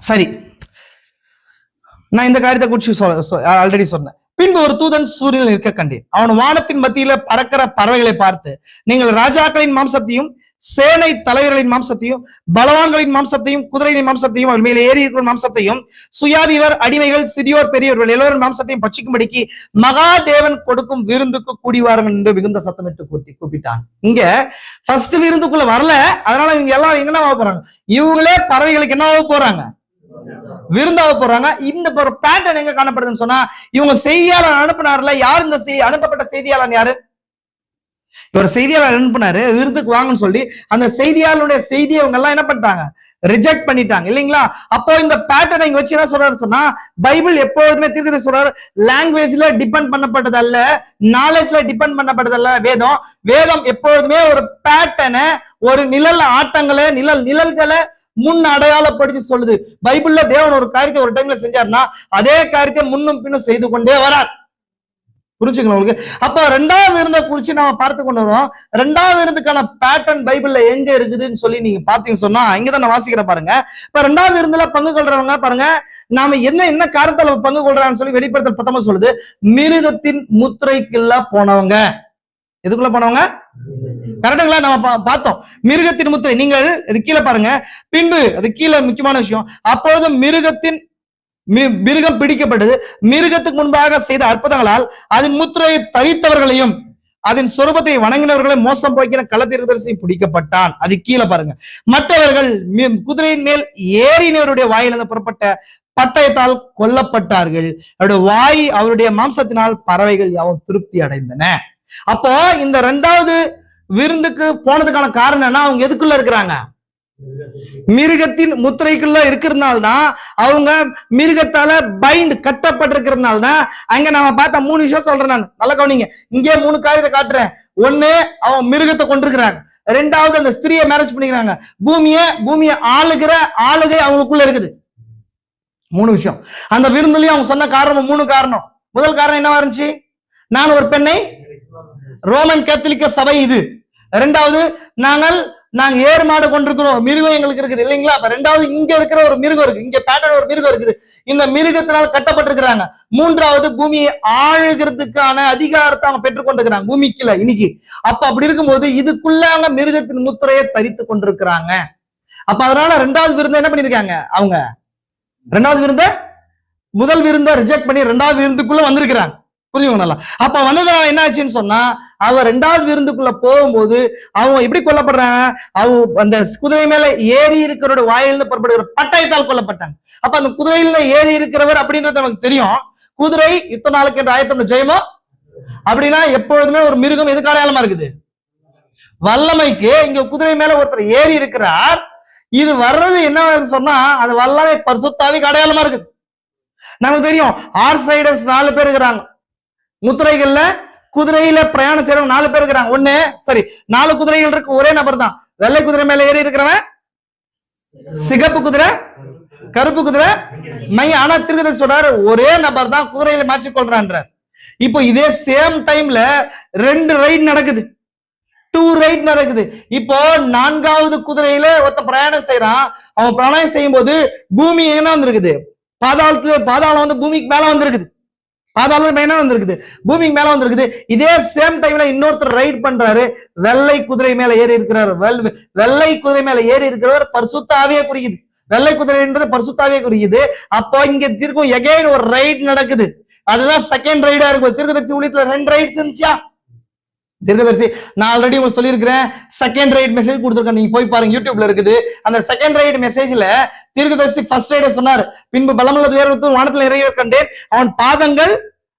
சரி, நான் இந்த காரியத்தை குறித்து ஆல்ரெடி சொன்னேன். பின்பு ஒரு தூதன் சூரியனில் இருக்க கண்டேன். அவன் வானத்தின் மத்தியில பறக்கிற பறவைகளை பார்த்து, நீங்கள் ராஜாக்களின் மாம்சத்தையும் சேனை தலைவர்களின் மாம்சத்தையும் பலவான்களின் மாம்சத்தையும் குதிரைகளின் மாம்சத்தையும் அவள் மேலே ஏறி இருக்கிற மாம்சத்தையும் சுயாதீனர் அடிமைகள் சிறியோர் பெரியோர்கள் எல்லோரும் மாம்சத்தையும் பட்சிக்கும்படிக்கு மகாதேவன் கொடுக்கும் விருந்துக்கு கூடிவார்கள் என்று மிகுந்த சத்தமிட்டு கூப்பிட்டான். இங்க ஃபர்ஸ்ட் விருந்துக்குள்ள வரல, அதனால இவங்க எல்லாம் எங்கன்னா போறாங்க, இவங்களே பறவைகளுக்கு என்ன போறாங்க? விருந்தாக போறாங்க. இந்த பேட்டர்ன் எங்க காணப்படுதுன்னு சொன்னா, இவங்க செய்தியாளர் அனுப்பினார்ல, யார் இந்த அனுப்பப்பட்ட செய்தியாளர்? யாரு? இவர் செய்தியாளர் அனுப்புனாரு விருந்துக்கு வாங்கன்னு சொல்லி, அந்த செய்தியாளருடைய செய்தியை அவங்க எல்லாம் என்ன பண்ணிட்டாங்க, ரிஜெக்ட் பண்ணிட்டாங்க இல்லைங்களா? அப்போ இந்த பேட்டர்ன் இங்க வச்சு என்ன சொல்றாரு சொன்னா, பைபிள் எப்பொழுதுமே தீர்க்கதரிசி சொல்றாரு, லாங்குவேஜ்ல டிபெண்ட் பண்ணப்பட்டது அல்ல, நாலேஜ்ல டிபெண்ட் பண்ணப்பட்டது அல்ல வேதம். வேதம் எப்பொழுதுமே ஒரு பேட்டர்னை, ஒரு நிழல் ஆட்டங்களை, நிழல்களை முன் அடையாளப்படுத்தி சொல்லுது. பைபிள்ல தேவன் ஒரு காரியத்தை ஒரு டைம்ல செஞ்சாருன்னா அதே காரியத்தை முன்னும் பின்னும் செய்து கொண்டே வரார். புரிஞ்சுக்கணும் உங்களுக்கு. அப்ப ரெண்டாவது விருந்தை குறிச்சு நாம பார்த்து கொண்டு வரோம். ரெண்டாவது விருந்துக்கான பேட்டர்ன் பைபிள்ல எங்க இருக்குதுன்னு சொல்லி நீங்க பாத்தீங்க சொன்னா இங்கதான் நான் வாசிக்கிற பாருங்க. இப்ப ரெண்டாவது விருந்துல பங்கு கொள்றவங்க பாருங்க, நாம என்ன காரணத்துல பங்கு கொள்றான்னு சொல்லி வெளிப்படுத்தல் 19 சொல்லுது, மிருகத்தின் முத்திரைக்குள்ள போனவங்க. எதுக்குள்ள போனவங்க? கரெக்டுங்களா? நம்ம பார்த்தோம் மிருகத்தின் முத்திரை. நீங்கள் இது கீழே பாருங்க, பின்பு அது கீழே முக்கியமான விஷயம், அப்பொழுது மிருகம் பிடிக்கப்பட்டது, மிருகத்துக்கு முன்பாக செய்த அற்புதங்களால் அதன் முத்திரையை தரித்தவர்களையும் அதன் சொரூபத்தை வணங்கினவர்களையும் மோசம் போக்கின கள்ளத்தீர்க்கதரிசி பிடிக்கப்பட்டான். அது கீழே பாருங்க, மற்றவர்கள் குதிரையின் மேல் ஏறினவருடைய வாயிலிருந்து புறப்பட்ட பட்டயத்தால் கொல்லப்பட்டார்கள், அவருடைய வாய் அவருடைய மாம்சத்தினால் பறவைகள் யாவும் திருப்தி அடைந்தன. அப்போ இந்த ரெண்டாவது விருந்துக்கு போனதுக்கான காரணம் என்ன? அவங்க எதுக்குள்ள இருக்கிறாங்க? மிருகத்தின் முத்திரைக்குள்ள இருக்கிறதுனால்தான், அவங்க மிருகத்தால பைண்ட் கட்டப்பட்டிருக்கிறதுனால தான். அங்க நாம பார்த்த 3 விஷயம் சொல்றேன் நான், நல்லா கவனிங்க. இங்கே 3 காரியத்தை காட்டுறேன். ஒண்ணு, அவன் மிருகத்தை கொண்டிருக்கிறாங்க. ரெண்டாவது, அந்த ஸ்திரியை மேரேஜ் பண்ணிக்கிறாங்க. பூமியை ஆளுகை அவங்களுக்குள்ள இருக்குது. 3 விஷயம். அந்த விருந்துலயும் அவங்க சொன்ன காரணம் 3 காரணம். முதல் காரணம் என்னவா இருந்துச்சு? நான் ஒரு பெண்ணை, ரோமன் கத்தோலிக்க சபை இது. ரெண்டாவது, நாங்க ஏறு மாடு கொண்டிருக்கிறோம், மிருகம் எங்களுக்கு இருக்குது இல்லைங்களா? அப்ப ரெண்டாவது, இங்க இருக்கிற ஒரு மிருகம் இருக்கு, இங்க பேட்டர்ன் ஒரு மிருகம் இருக்குது, இந்த மிருகத்தினால் கட்டப்பட்டிருக்கிறாங்க. மூன்றாவது, பூமியை ஆளுகிறதுக்கான அதிகாரத்தை அவங்க பெற்றுக்கொண்டிருக்கிறாங்க பூமிக்குள்ள இன்னைக்கு. அப்ப அப்படி இருக்கும்போது இதுக்குள்ள அவங்க மிருகத்தின் முத்திரையை தரித்து கொண்டிருக்கிறாங்க. அப்ப அதனால ரெண்டாவது விருந்தை என்ன பண்ணிருக்காங்க? அவங்க ரெண்டாவது விருந்தை, முதல் விருந்தை ரிஜெக்ட் பண்ணி ரெண்டாவது விருந்துக்குள்ள வந்திருக்கிறாங்க. புரியுங்க நல்லா? அப்ப வந்ததுனால என்ன ஆச்சுன்னு சொன்னா, அவ ரெண்டாவது விருந்துக்குள்ள போகும்போது அவங்க எப்படி கொல்லப்படுறாங்க? அந்த குதிரை மேல ஏறி இருக்கிறோட வாயிலிருந்து புறப்படுகிற பட்டயத்தால் கொல்லப்பட்டாங்க. அப்ப அந்த குதிரையில ஏறி இருக்கிறவர் அப்படின்றது நமக்கு தெரியும். குதிரை இத்தனை நாளுக்கு என்று ஆயத்தம் ஜெயமோ அப்படின்னா, எப்பொழுதுமே ஒரு மிருகம் எதுக்கு அடையாளமா இருக்குது? வல்லமைக்கு. இங்க குதிரை மேல ஒருத்தர் ஏறி இருக்கிறார். இது வர்றது என்ன சொன்னா, அது வல்லமை பரிசுத்தாவிக்கு அடையாளமா இருக்குது. நமக்கு தெரியும், ஹார்ஸ் ரைடர்ஸ் 4 பேர் இருக்கிறாங்க. முத்திரைகள்ல குதிரையில பிரயாணம் செய்யறவங்க 4 பேர் இருக்கிறாங்க. 4 குதிரைகள் இருக்கு, ஒரே நபர் தான். வெள்ளை குதிரை மேல ஏறி இருக்கிறவன், சிகப்பு குதிரை, கருப்பு குதிரை, மைய. ஆனா தீர்க்கதரிசி சொல்றாரு, ஒரே நபர் தான் குதிரையில மாற்றிக்கொள்றான்றார். இப்போ இதே சேம் டைம்ல 2 ரைட் நடக்குது, 2 ரைட் நடக்குது. இப்போ 4வது குதிரையில ஒருத்த பிரயாணம் செய்யறான். அவன் பிரயாணம் செய்யும் போது பூமி என்ன வந்திருக்குது? பாதாளம் வந்து பூமிக்கு மேல வந்திருக்குது. பாதாளம் என்ன வந்திருக்குது? பூமிக்கு மேல வந்திருக்குது. இதே சேம் டைம்ல இன்னொருத்தர் ரைட் பண்றாரு, வெள்ளை குதிரை மேல ஏறி இருக்கிறார். வெள்ளை குதிரை மேல ஏறி இருக்கிறவர் பரிசுத்த ஆவியை குறிக்குது. வெள்ளை குதிரைன்றது பரிசுத்த ஆவியை குறிக்குது. அப்போ இங்க திருக்கும் எகைன் ஒரு ரைட் நடக்குது. அதுதான் செகண்ட் ரைடா இருக்கும். தீர்க்கதரிசி ஊழியத்துல 2 ரைட்ஸ் இருந்துச்சா? தீர்க்கதரிசி நான் ஆல்ரெடி உங்களுக்கு சொல்லியிருக்கிறேன், செகண்ட் ரைட் மெசேஜ் கொடுத்துருக்கேன், நீங்க போய் பாருங்க, யூடியூப்ல இருக்குது. அந்த செகண்ட் ரைட் மெசேஜ்ல தீர்க்கதரிசி ஃபர்ஸ்ட் ரைட சொன்னார், பின்பு பலமுள்ள துயரத்தும் வானத்துல இறைவர் கண்டேன், அவன் பாதங்கள்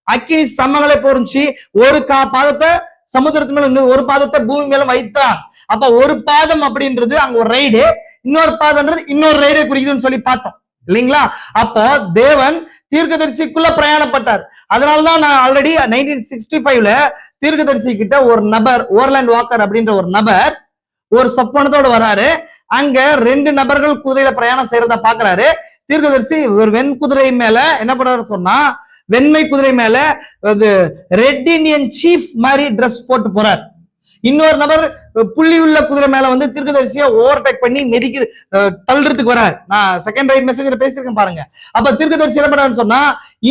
அக்கினி சம்மங்களை போரிச்சு, ஒரு பாதத்தை சமுத்திரத்து மேல, ஒரு பாதத்தை பூமி மேல வைத்தான். அப்ப ஒரு பாதம் அப்படின்றது அங்க ஒரு ரைடு, இன்னொரு பாதம்ன்றது இன்னொரு ரைடை குறிக்குதுன்னு சொல்லி பார்த்தோம் இல்லைங்களா? அப்போ தேவன் தீர்க்கதரிசிக்குள்ள பிரயாணப்பட்டார். அதனாலதான் நான் ஆல்ரெடி 1965ல தீர்க்கதரிசி கிட்ட ஒரு நபர், ஓர்லாண்ட் வாக்கர் அப்படின்ற ஒரு நபர் ஒரு சொப்பனத்தோடு வராரு. அங்க 2 நபர்கள் குதிரையில பிரயாணம் செய்யறத பாக்குறாரு. தீர்க்கதரிசி ஒரு வெண் குதிரை மேல என்ன பண்றாரு சொன்னா, வெண்மை குதிரை மேல ரெட் இண்டியன் சீஃப் மாதிரி டிரெஸ் போட்டு போறார். இன்னொரு நபர் புள்ளி உள்ள குதிரை மேல வந்து தீர்க்கதரிசியை ஓவர்டேக் பண்ணி தள்ளுறதுக்கு வரார். நான் செகண்ட் ரைட் மெசேஜ்ல பேசியிருக்கேன் பாருங்க. அப்ப தீர்க்கதரிசி என்ன பண்றாருன்னு சொன்னா,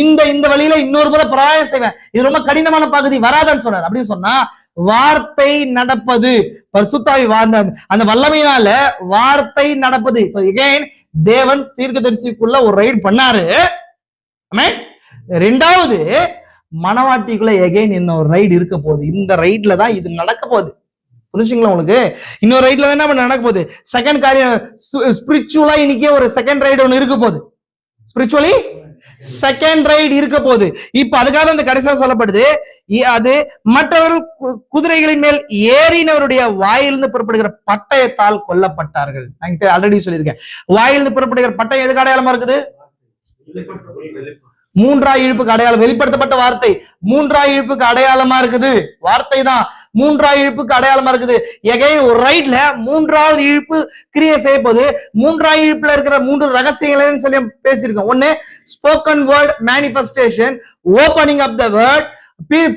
இந்த வழியில இன்னொரு முறை பிரயாணம் செய்வேன், இது ரொம்ப கடினமான பகுதி, வராதான்னு சொன்னார். அப்படின்னு சொன்னா, வார்த்தை நடப்பது, பரிசுத்தாவி அந்த வல்லமையினால வார்த்தை நடப்பது. இப்ப எகைன் தேவன் தீர்க்கதரிசிக்குள்ள ஒரு ரைட் பண்ணாரு. ரெண்டாவது மனவாட்டிக்குள்ள எகைன் இன்னொரு ரைடு இருக்க போகுது. இந்த ரைட்ல தான் இது நடக்க போகுது. புரிஞ்சுங்களா உங்களுக்கு? இன்னொரு ரைட்ல தான் என்ன நடக்க போகுது? செகண்ட் காரியம் ஸ்பிரிச்சுவலா இன்னைக்கே ஒரு செகண்ட் ரைடு ஒன்று இருக்க போகுது. ஸ்பிரிச்சுவலி செகண்ட் ரைட் இருக்க போகுது. இப்ப அதுக்காக அந்த கடைசியா சொல்லப்படுது, அது மற்றவர்கள் குதிரைகளின் மேல் ஏறினவருடைய வாயிலிருந்து புறப்படுகிற பட்டயத்தால் கொல்லப்பட்டார்கள். நான் ஆல்ரெடி சொல்லியிருக்கேன், வாயிலிருந்து புறப்படுகிற பட்டயம் எதுக்கு அடையாளமா இருக்குது? மூன்றாம் இழுப்புக்கு அடையாளம். வெளிப்படுத்தப்பட்ட வார்த்தை மூன்றாம் இழுப்புக்கு அடையாளமா இருக்குது. வார்த்தை தான் மூன்றாம் இழுப்புக்கு அடையாளமா இருக்குது. எகைன் ஒரு ரைட்ல மூன்றாவது இழுப்பு கிரியை செய்ய போது மூன்றாம் இழுப்புல இருக்கிற 3 ரகசியங்கள்னு சொல்லி பேசியிருக்கோம். ஒன்னு spoken word manifestation, opening up the word,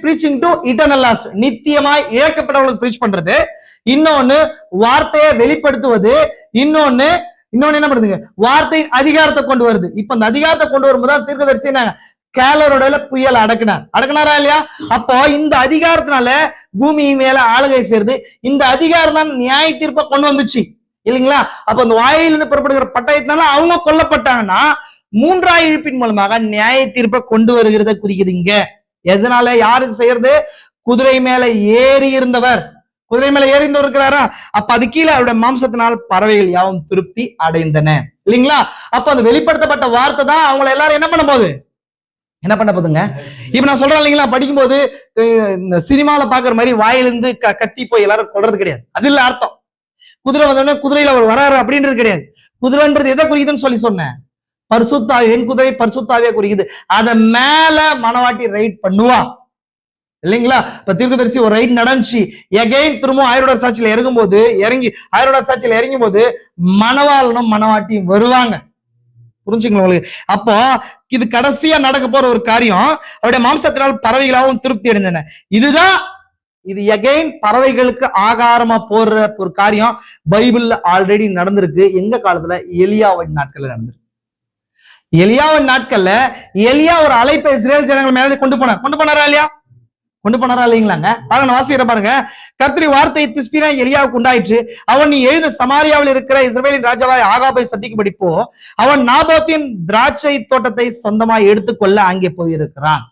preaching to eternal lost, நித்தியமாய் இழக்கப்பட்டவர்களுக்கு பிரீச் பண்றது. இன்னொன்னு வார்த்தையை வெளிப்படுத்துவது. இன்னொன்னு என்ன பண்ணுதுங்க, வார்த்தையின் அதிகாரத்தை கொண்டு வருது. இப்ப அந்த அதிகாரத்தை கொண்டு வரும்போது தீர்க்கதரிசி கேலரோட புயல் அடக்குனாரா இல்லையா? அப்போ இந்த அதிகாரத்தினால பூமி மேல ஆளுகை சேர்ந்து இந்த அதிகாரம் தான் நியாய தீர்ப்பை கொண்டு வந்துச்சு இல்லைங்களா? அப்ப அந்த வாயிலிருந்து புறப்படுகிற பட்டயத்தினால அவங்க கொல்லப்பட்டாங்கன்னா மூன்றாம் இழுப்பின் மூலமாக நியாய தீர்ப்பை கொண்டு வருகிறத குறிக்குது. இங்க எதனால யாரு செய்யறது? குதிரை மேல ஏறி இருந்தவர், குதிரை மேல ஏறிந்தவர் இருக்கிறாரா? அப்ப அது கீழே அவருடைய மாம்சத்தினால் பறவைகள் யாவும் திருப்தி அடைந்தன இல்லைங்களா? அப்ப அந்த வெளிப்படுத்தப்பட்ட வார்த்தை தான் அவங்களை எல்லாரும் என்ன பண்ண போதுங்க. இப்ப நான் சொல்றேன் இல்லைங்களா, படிக்கும்போது இந்த சினிமால பாக்குற மாதிரி வாயிலிருந்து கத்தி போய் எல்லாரும் கொள்றது கிடையாது. அது இல்ல அர்த்தம். குதிரை வந்தோடனே குதிரையில அவர் வராரு அப்படின்றது கிடையாது. குதிரைன்றது எதை குறிக்குதுன்னு சொல்லி சொன்னேன், பரிசுத்தாவி. என் குதிரை பரிசுத்தாவியா குறிக்குது. அத மேல மனவாட்டி ரைட் பண்ணுவா இல்லைங்களா? இப்ப தீர்க்கதரிசி ஒரு ரைட் நடந்துச்சு. எகைன் திரும்ப ஆயிரோட சாட்சியில இறங்கும் போது மணவாளனும் மணவாட்டியும் வருவாங்க. புரிஞ்சுங்களா உங்களுக்கு? அப்போ இது கடைசியா நடக்க போற ஒரு காரியம். அவருடைய மாம்சத்தினால் பறவைகளாகவும் திருப்தி அடைந்தன. இது எகைன் பறவைகளுக்கு ஆகாரமா போடுற ஒரு காரியம் பைபிள்ல ஆல்ரெடி நடந்திருக்கு. எங்க காலத்துல? எலியாவின் நாட்கள்ல நடந்திருக்கு. எலியாவின் நாட்கள்ல எலியா ஒரு அழைப்பை இஸ்ரேல் ஜனங்கள் மேல கொண்டு போனாரா இல்லையா? கொண்டு போனாரா இல்லைங்களாங்க? பாருங்க, வாசிக்கிற பாருங்க. கர்த்தருடைய வார்த்தை திஸ்பினா எலியாவுக்கு உண்டாயிற்று. அவன் நீ எழுந்த சமாரியாவில் இருக்கிற இஸ்ரவேலின் ராஜாவாய் ஆகாபை சந்திக்கும்படி போ. அவன் நாபோத்தின் திராட்சை தோட்டத்தை சொந்தமாய் எடுத்துக்கொள்ள அங்கே போயிருக்கிறான்.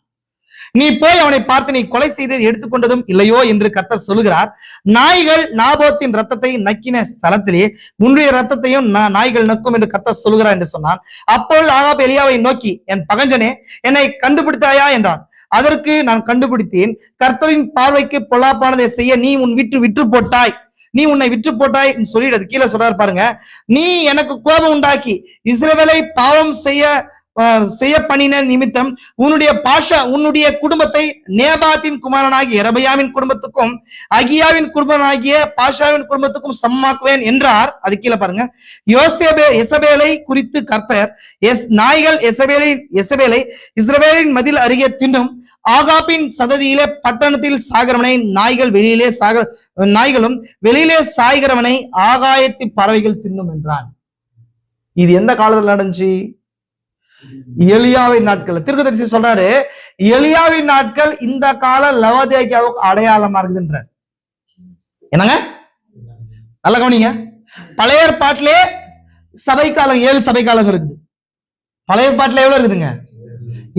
நீ போய் அவனை பார்த்து நீ கொலை செய்து எடுத்துக்கொண்டதும் இல்லையோ என்று கர்த்தர் சொல்லுகிறார். நாய்கள் நாபோத்தின் ரத்தத்தை நக்கின ஸ்தலத்திலே உன்னுடைய ரத்தத்தையும் நாய்கள் நக்கும் என்று கர்த்தர் சொல்லுகிறார் என்று சொன்னான். அப்பொழுது ஆகாப் எலியாவை நோக்கி, என் பகஞ்சனே, என்னை கண்டுபிடித்தாயா என்றான். அதற்கு, நான் கண்டுபிடித்தேன். கர்த்தரின் பார்வைக்கு பொல்லாப்பானதை செய்ய நீ உன்னை விற்று போட்டாய் சொல்லிடுறது. கீழே சொல்றாரு பாருங்க. நீ எனக்கு கோபம் உண்டாக்கி இஸ்ரவேலை பாவம் செய்ய பண்ணின நிமித்தம் உன்னுடைய குடும்பத்தை நேபாத்தின் குமாரனாகிய எரபயாவின் குடும்பத்துக்கும் அகியாவின் குடும்பனாகிய பாஷாவின் குடும்பத்துக்கும் சமமாக்குவேன் என்றார். அது கீழே பாருங்க. எசபேலை குறித்து கர்த்தர், நாய்கள் எசபேலை இஸ்ரவேலின் மதில் அருகே தின்னும். ஆகாபின் சததியிலே பட்டணத்தில் சாகிறவனை நாய்களும் வெளியிலே சாய்கிறவனை ஆகாயத்து பறவைகள் தின்னும் என்றான். இது எந்த காலத்துல நடந்துச்சு? எலியாவின் நாட்கள். தீர்க்கதரிசி சொல்றாரு, எலியாவின் நாட்கள் இந்த கால லவோதிக்கேயாவுக்கு அடையாளமா இருக்குதுன்றார். என்னங்க, நல்ல கவனிங்க. பழைய ஏற்பாட்டிலே சபை காலம் 7 சபை காலங்கள் இருக்குது. பழைய ஏற்பாட்டில எவ்வளவு இருக்குதுங்க?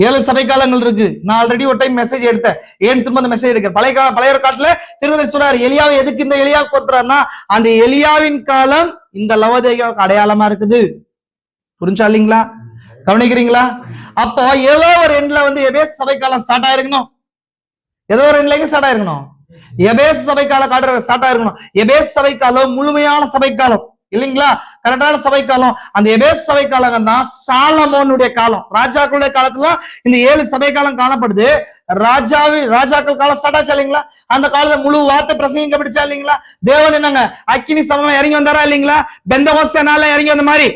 7 சபை காலங்கள் இருக்கு. நான் ஆல்ரெடி ஒரு டைம் மெசேஜ் எடுத்தேன், ஏன் திரும்ப அந்த மெசேஜ் எடுக்கிறேன். பழைய ஏற்பாட்டுல தீர்க்கதரிசி சொல்றாரு, எலியாவை எதுக்கு இந்த எலியாவுக்கு பொறுத்துறாருன்னா, அந்த எலியாவின் காலம் இந்த லவோதிக்கேயாவுக்கு அடையாளமா இருக்குது. புரிஞ்சா இல்லைங்களா? கவனிக்கிறீங்களா? அப்போ ஏதோ ஒரு எண்ட்ல எபேஸ் சபை காலம் ஸ்டார்ட் ஆயிருக்கணும். ஏதோ ஒரு எண்ட்ல ஸ்டார்ட் ஆயிருக்கணும். எபேஸ் சபை காலம் ஸ்டார்ட் ஆயிருக்கணும். எபேஸ் சபை காலம் முழுமையான சபை காலம் இல்லைங்களா? கரெக்டான சபை காலம். அந்த எபேஸ் சபை காலம் தான் சாலமோனுடைய காலம். ராஜாக்களுடைய காலத்துல இந்த 7 சபை காலம் காணப்படுது. ராஜாக்கள் காலம் ஸ்டார்ட் ஆச்சா இல்லைங்களா? அந்த காலத்துல முழு வார்த்தை பிரசங்கிக்கப்பட்டுச்சா இல்லைங்களா? தேவன் என்னங்க அக்கினி சமமா இறங்கி வந்தாரா இல்லைங்களா? பெந்தகோஸ்தே நாள்ல இறங்கி வந்த மாதிரி.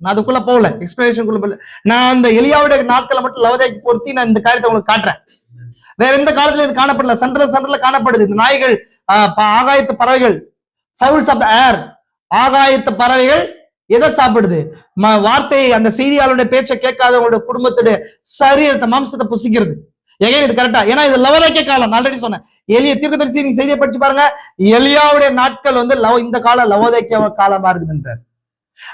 நான் அதுக்குள்ள போகல, எக்ஸ்பிளனேஷன் போகல. நான் அந்த எலியாவுடைய நாட்களை மட்டும் லவோதிக்கேயாவுக்கு பொருத்தி நான் இந்த காரியத்தை உங்களுக்கு காட்டுறேன். வேற எந்த காலத்துல இது காணப்படல. சென்ட்ரல் காணப்படுது. இந்த நாய்கள், ஆகாயத்து பறவைகள், ஃபவுல்ஸ் ஆஃப் தி ஏர், ஆகாயத்து பறவைகள் எதை சாப்பிடுது? வார்த்தையை, அந்த செய்தியாளருடைய பேச்சை கேட்காதவங்களுடைய குடும்பத்துடைய சரீரத்தை, மாம்சத்தை புசிக்கிறது. இது கரெக்டா? ஏன்னா இது லவோதிக்கேயா காலம். ஆல்ரெடி சொன்னேன். எலியா தீர்க்கதரிசி நீங்க செய்தியை படிச்சு பாருங்க. எலியாவுடைய நாட்கள் இந்த கால லவோதிக்கேயா காலமா இருக்குதுன்றார்.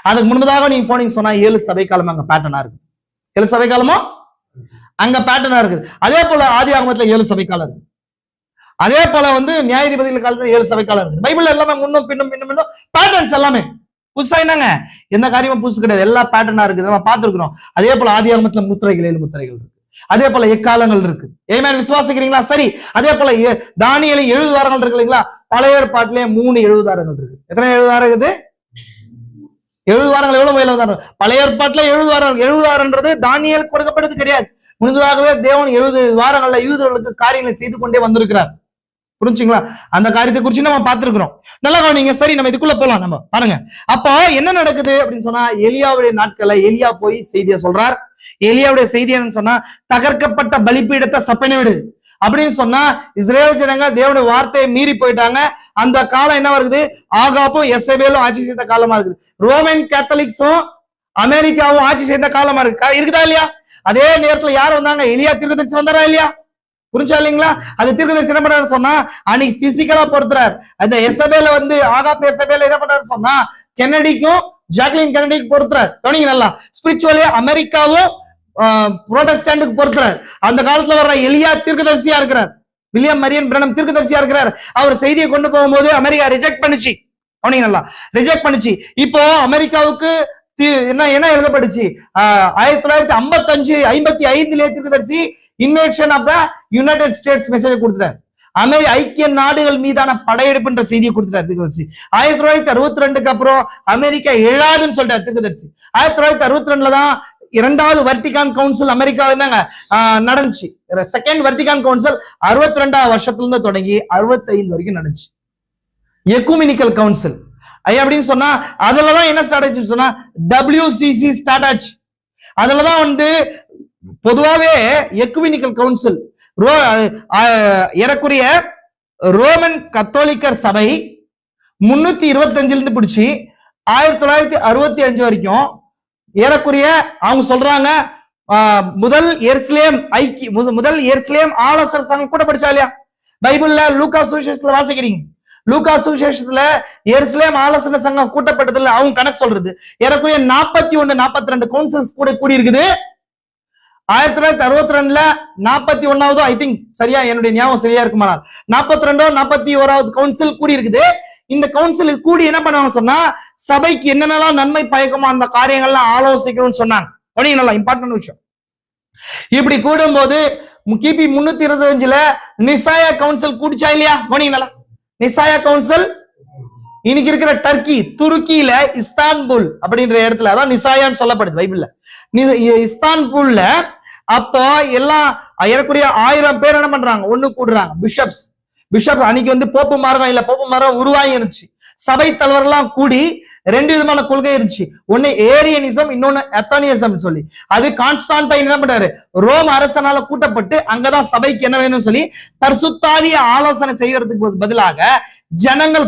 அதுக்கு முன்பதாக நீங்க போனீங்க சொன்னா 7 சபை காலம் அங்க பேட்டர்னா இருக்கு. 7 சபை காலமும் அங்க பேட்டர்னா இருக்குது. அதே போல ஆதி ஆகமத்துல 7 சபை காலம் இருக்கு. அதே போல நியாயாதிபதிகள் காலத்துல 7 சபை காலம் இருக்கு. பைபிள்ல எல்லாமே முன்னும் பின்னும் பேட்டர்ன்ஸ் எல்லாமே புதுசா என்னங்க எந்த காரியமும் புதுசு கிடையாது, எல்லா பேட்டர்னா இருக்குது, நம்ம பார்த்திருக்கிறோம். அதே போல ஆதியாகமத்துல முத்திரைகள் 7 முத்திரைகள் இருக்கு, அதே போல எக்காலங்கள் இருக்கு. ஏமேன், விசுவாசிக்கிறீங்களா? சரி. அதே போல தானியேலில் 70 வாரங்கள் இருக்கு இல்லைங்களா? பழைய ஏற்பாட்டிலே 3 70 வாரங்கள் இருக்கு. எத்தனை 70 வாரம் இருக்குது? 70 வாரங்கள். எவ்வளவு 70 வாரம்? பழைய ஏற்பாட்டுல 70 வாரங்கள். 70 வாரம்ன்றது தானியேல் கொடுக்கப்படுறது கிடையாது. முன்பதாகவே தேவன் 70 வாரங்கள்ல யூதர்களுக்கு காரியங்களை செய்து கொண்டே வந்திருக்கிறார். புரிஞ்சுங்களா? அந்த காரியத்தை குறிச்சு நம்ம பார்த்திருக்கிறோம். நல்லா கவனிங்க. சரி, நம்ம இதுக்குள்ள போலாம். நம்ம பாருங்க, அப்போ என்ன நடக்குது அப்படின்னு சொன்னா, எலியாவுடைய நாட்கள்ல எலியா போய் செய்தியை சொல்றார். எலியாவுடைய செய்தி என்னன்னு சொன்னா, தகர்க்கப்பட்ட பலிபீடத்தை சப்பனை விடு அப்படின்னு சொன்னா, இஸ்ரேல் ஜனங்க தேவனுடைய வார்த்தையை மீறி போயிட்டாங்க. அந்த காலம் என்ன வருது? ஆகாப்பும் எசபேலும் ஆட்சி செய்த காலமா இருக்குது. ரோமன் கேத்தலிக்ஸும் அமெரிக்காவும் ஆட்சி செய்த காலமா இருக்குதா இல்லையா? அதே நேரத்துல யார் வந்தாங்க? எலியா தீர்க்கதரிசி வந்தாரா இல்லையா? புரிஞ்சா இல்லைங்களா? அது தீர்க்கதரிசி என்ன பண்றாரு சொன்னா, அன்னைக்கு பிசிக்கலா பொறுத்துறாரு. அந்த எசபேல வந்து ஆகாப் எசபேல என்ன பண்றாரு சொன்னா, கென்னடிக்கும் ஜாக்லின் கென்னடிக்கு பொறுத்துறாரு. கவனிங்க நல்லா. ஸ்பிரிச்சுவலி அமெரிக்காவும் புரோட்டஸ்டன்ட்டுக்கு பொறுத்துறாரு. அந்த காலத்துல வர்ற எலியா தீர்க்கதரிசியா இருக்கிறார். வில்லியம் மரியன் பிரனம் தீர்க்கதரிசியா இருக்கிறார். அவர் செய்தியை கொண்டு போகும்போது அமெரிக்கா ரிஜெக்ட் பண்ணுச்சு. கவனிங்க நல்லா, ரிஜெக்ட் பண்ணுச்சு. இப்போ அமெரிக்காவுக்கு என்ன எழுதப்படுச்சு? 1955 தீர்க்கதரிசி invasion of the United States message கொடுத்துட்டார். ஐக்கிய நாடுகள் மீதான படையெடுப்புன்ற செய்தியை கொடுத்துட்டார் தீர்க்கதரிசி. 1962 அப்புறம் அமெரிக்கா எழாதுன்னு சொல்லிட்டார் தீர்க்கதரிசி. 1962 தான் 2வது வர்டிகான் கவுன்சில் அமெரிக்கா என்னங்க நடந்துச்சு. செகண்ட் வர்டிகான் கவுன்சில் 62வது வருஷத்துல இருந்து தொடங்கி 65 வரைக்கும் நடந்துச்சு. எக்குமெனிக்கல் கவுன்சில் அப்படின்னு சொன்னா, அதுலதான் என்ன ஸ்டார்ட் ஆச்சு சொன்னா, WCC ஸ்டார்ட் ஆச்சு. அதுலதான் வந்து பொதுவாவே எக்குமெனிக்கல் கவுன்சில் ஏறக்குறைய ரோமன் கத்தோலிக்கர் சபை 325 இருந்து பிடிச்சி 1965 வரைக்கும் ஏறக்குறைய அவங்க சொல்றாங்க, முதல் எருசலேம் ஆலோசனை சங்கம் கூட படிச்சா இல்லையா? பைபிள்ல லூக்கா சுவிசேஷத்துல வாசிக்கிறீங்க. லூக்கா சுவிசேஷத்துல எருசலேம் ஆலோசனை சங்கம் கூட்டப்பட்டதுல அவங்க கணக்கு சொல்றது ஏறக்குறைய 41 42 கவுன்சில்ஸ் கூட கூடி இருக்குது. 1962 41வது ஐ திங்க், சரியா என்னுடைய ஞாபகம் சரியா இருக்குமானால் 42 41வது கவுன்சில் கூடி இருக்குது. இந்த கவுன்சில் கூடி என்ன பண்ணுவாங்க சொன்னா, சபைக்கு என்னென்னலாம் நன்மை பயக்குமோ அந்த காரியங்கள்லாம் ஆலோசிக்கணும்னு சொன்னாங்க. நல்லா இம்பார்ட்டன்ட் விஷயம். இப்படி கூடும்போது கிபி 325 நிசாயா கவுன்சில் கூடிச்சா இல்லையா? நல்லா, நிசாயா கவுன்சில் இன்னைக்கு இருக்கிற டர்க்கி துருக்கியில இஸ்தான்புல் அப்படின்ற இடத்துல அதான் நிசாயான்னு சொல்லப்படுது பைபிள்ல. இஸ்தான்புல்ல அப்போ எல்லாம் ஏறக்குறைய 1000 பேர் என்ன பண்றாங்க? ஒண்ணு கூடுறாங்க. பிஷப்ஸ் அன்னைக்கு வந்து போப்பு மார்க்கம் உருவாகி இருந்துச்சு. சபை தலைவர்கள்லாம் கூடி 2 விதமான கொள்கை இருந்துச்சு. ஒண்ணு ஏரியனிசம், இன்னொன்னு எத்தானியசம் சொல்லி. அது கான்ஸ்டான்டைன் என்ன பண்றாரு? ரோம் அரசனால கூட்டப்பட்டு அங்கதான் சபைக்கு என்ன வேணும்னு சொல்லி பரிசுத்தாவிய ஆலோசனை செய்யறதுக்கு பதிலாக ஜனங்கள்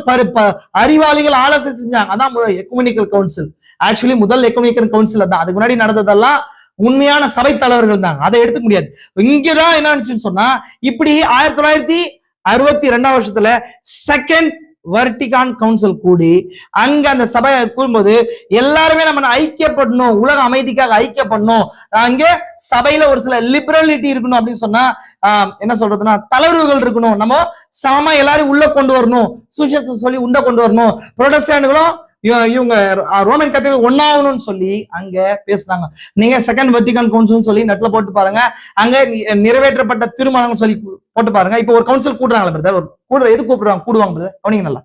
அறிவாளிகள் ஆலோசனை செஞ்சாங்க. அதான் எக்குமெனிக்கல் கவுன்சில். ஆக்சுவலி முதல் எக்குமெனிக்கல் கவுன்சில் தான். அதுக்கு முன்னாடி நடந்ததெல்லாம் உண்மையான சபை தலைவர்கள் தான். அதை எடுத்துக்க முடியாது. இங்கதான் என்ன ஆச்சுன்னு சொன்னா, இப்படி 1962 வருஷத்துல செகண்ட் வர்டிகான் கவுன்சில் கூடி அங்க அந்த சபையை கூடும்போது எல்லாருமே நம்ம ஐக்கியப்படணும், உலக அமைதிக்காக ஐக்கியப்படணும், அங்க சபையில ஒரு சில லிபரலிட்டி இருக்கணும் அப்படின்னு சொன்னா என்ன சொல்றதுன்னா தளர்வுகள் இருக்கணும், நம்ம சமமா எல்லாரும் உள்ள கொண்டு வரணும், சுவிசேஷத்தை சொல்லி உண்ட கொண்டு வரணும், புரோட்டஸ்டன்ட்களும் இவங்க ரோமன் கத்தோலிக்கர் ஒன்னாகணும்னு சொல்லி அங்க பேசுனாங்க. நீங்க செகண்ட் வர்டிகான் கவுன்சில் சொல்லி நெட்ல போட்டு பாருங்க. அங்க நிறைவேற்றப்பட்ட தீர்மானம் சொல்லி போட்டு பாருங்க. இப்ப ஒரு கவுன்சில் கூடுறாங்களா பிரதர்? எது கூடுவாங்க பிரதர்? கவனிங்க நல்லா.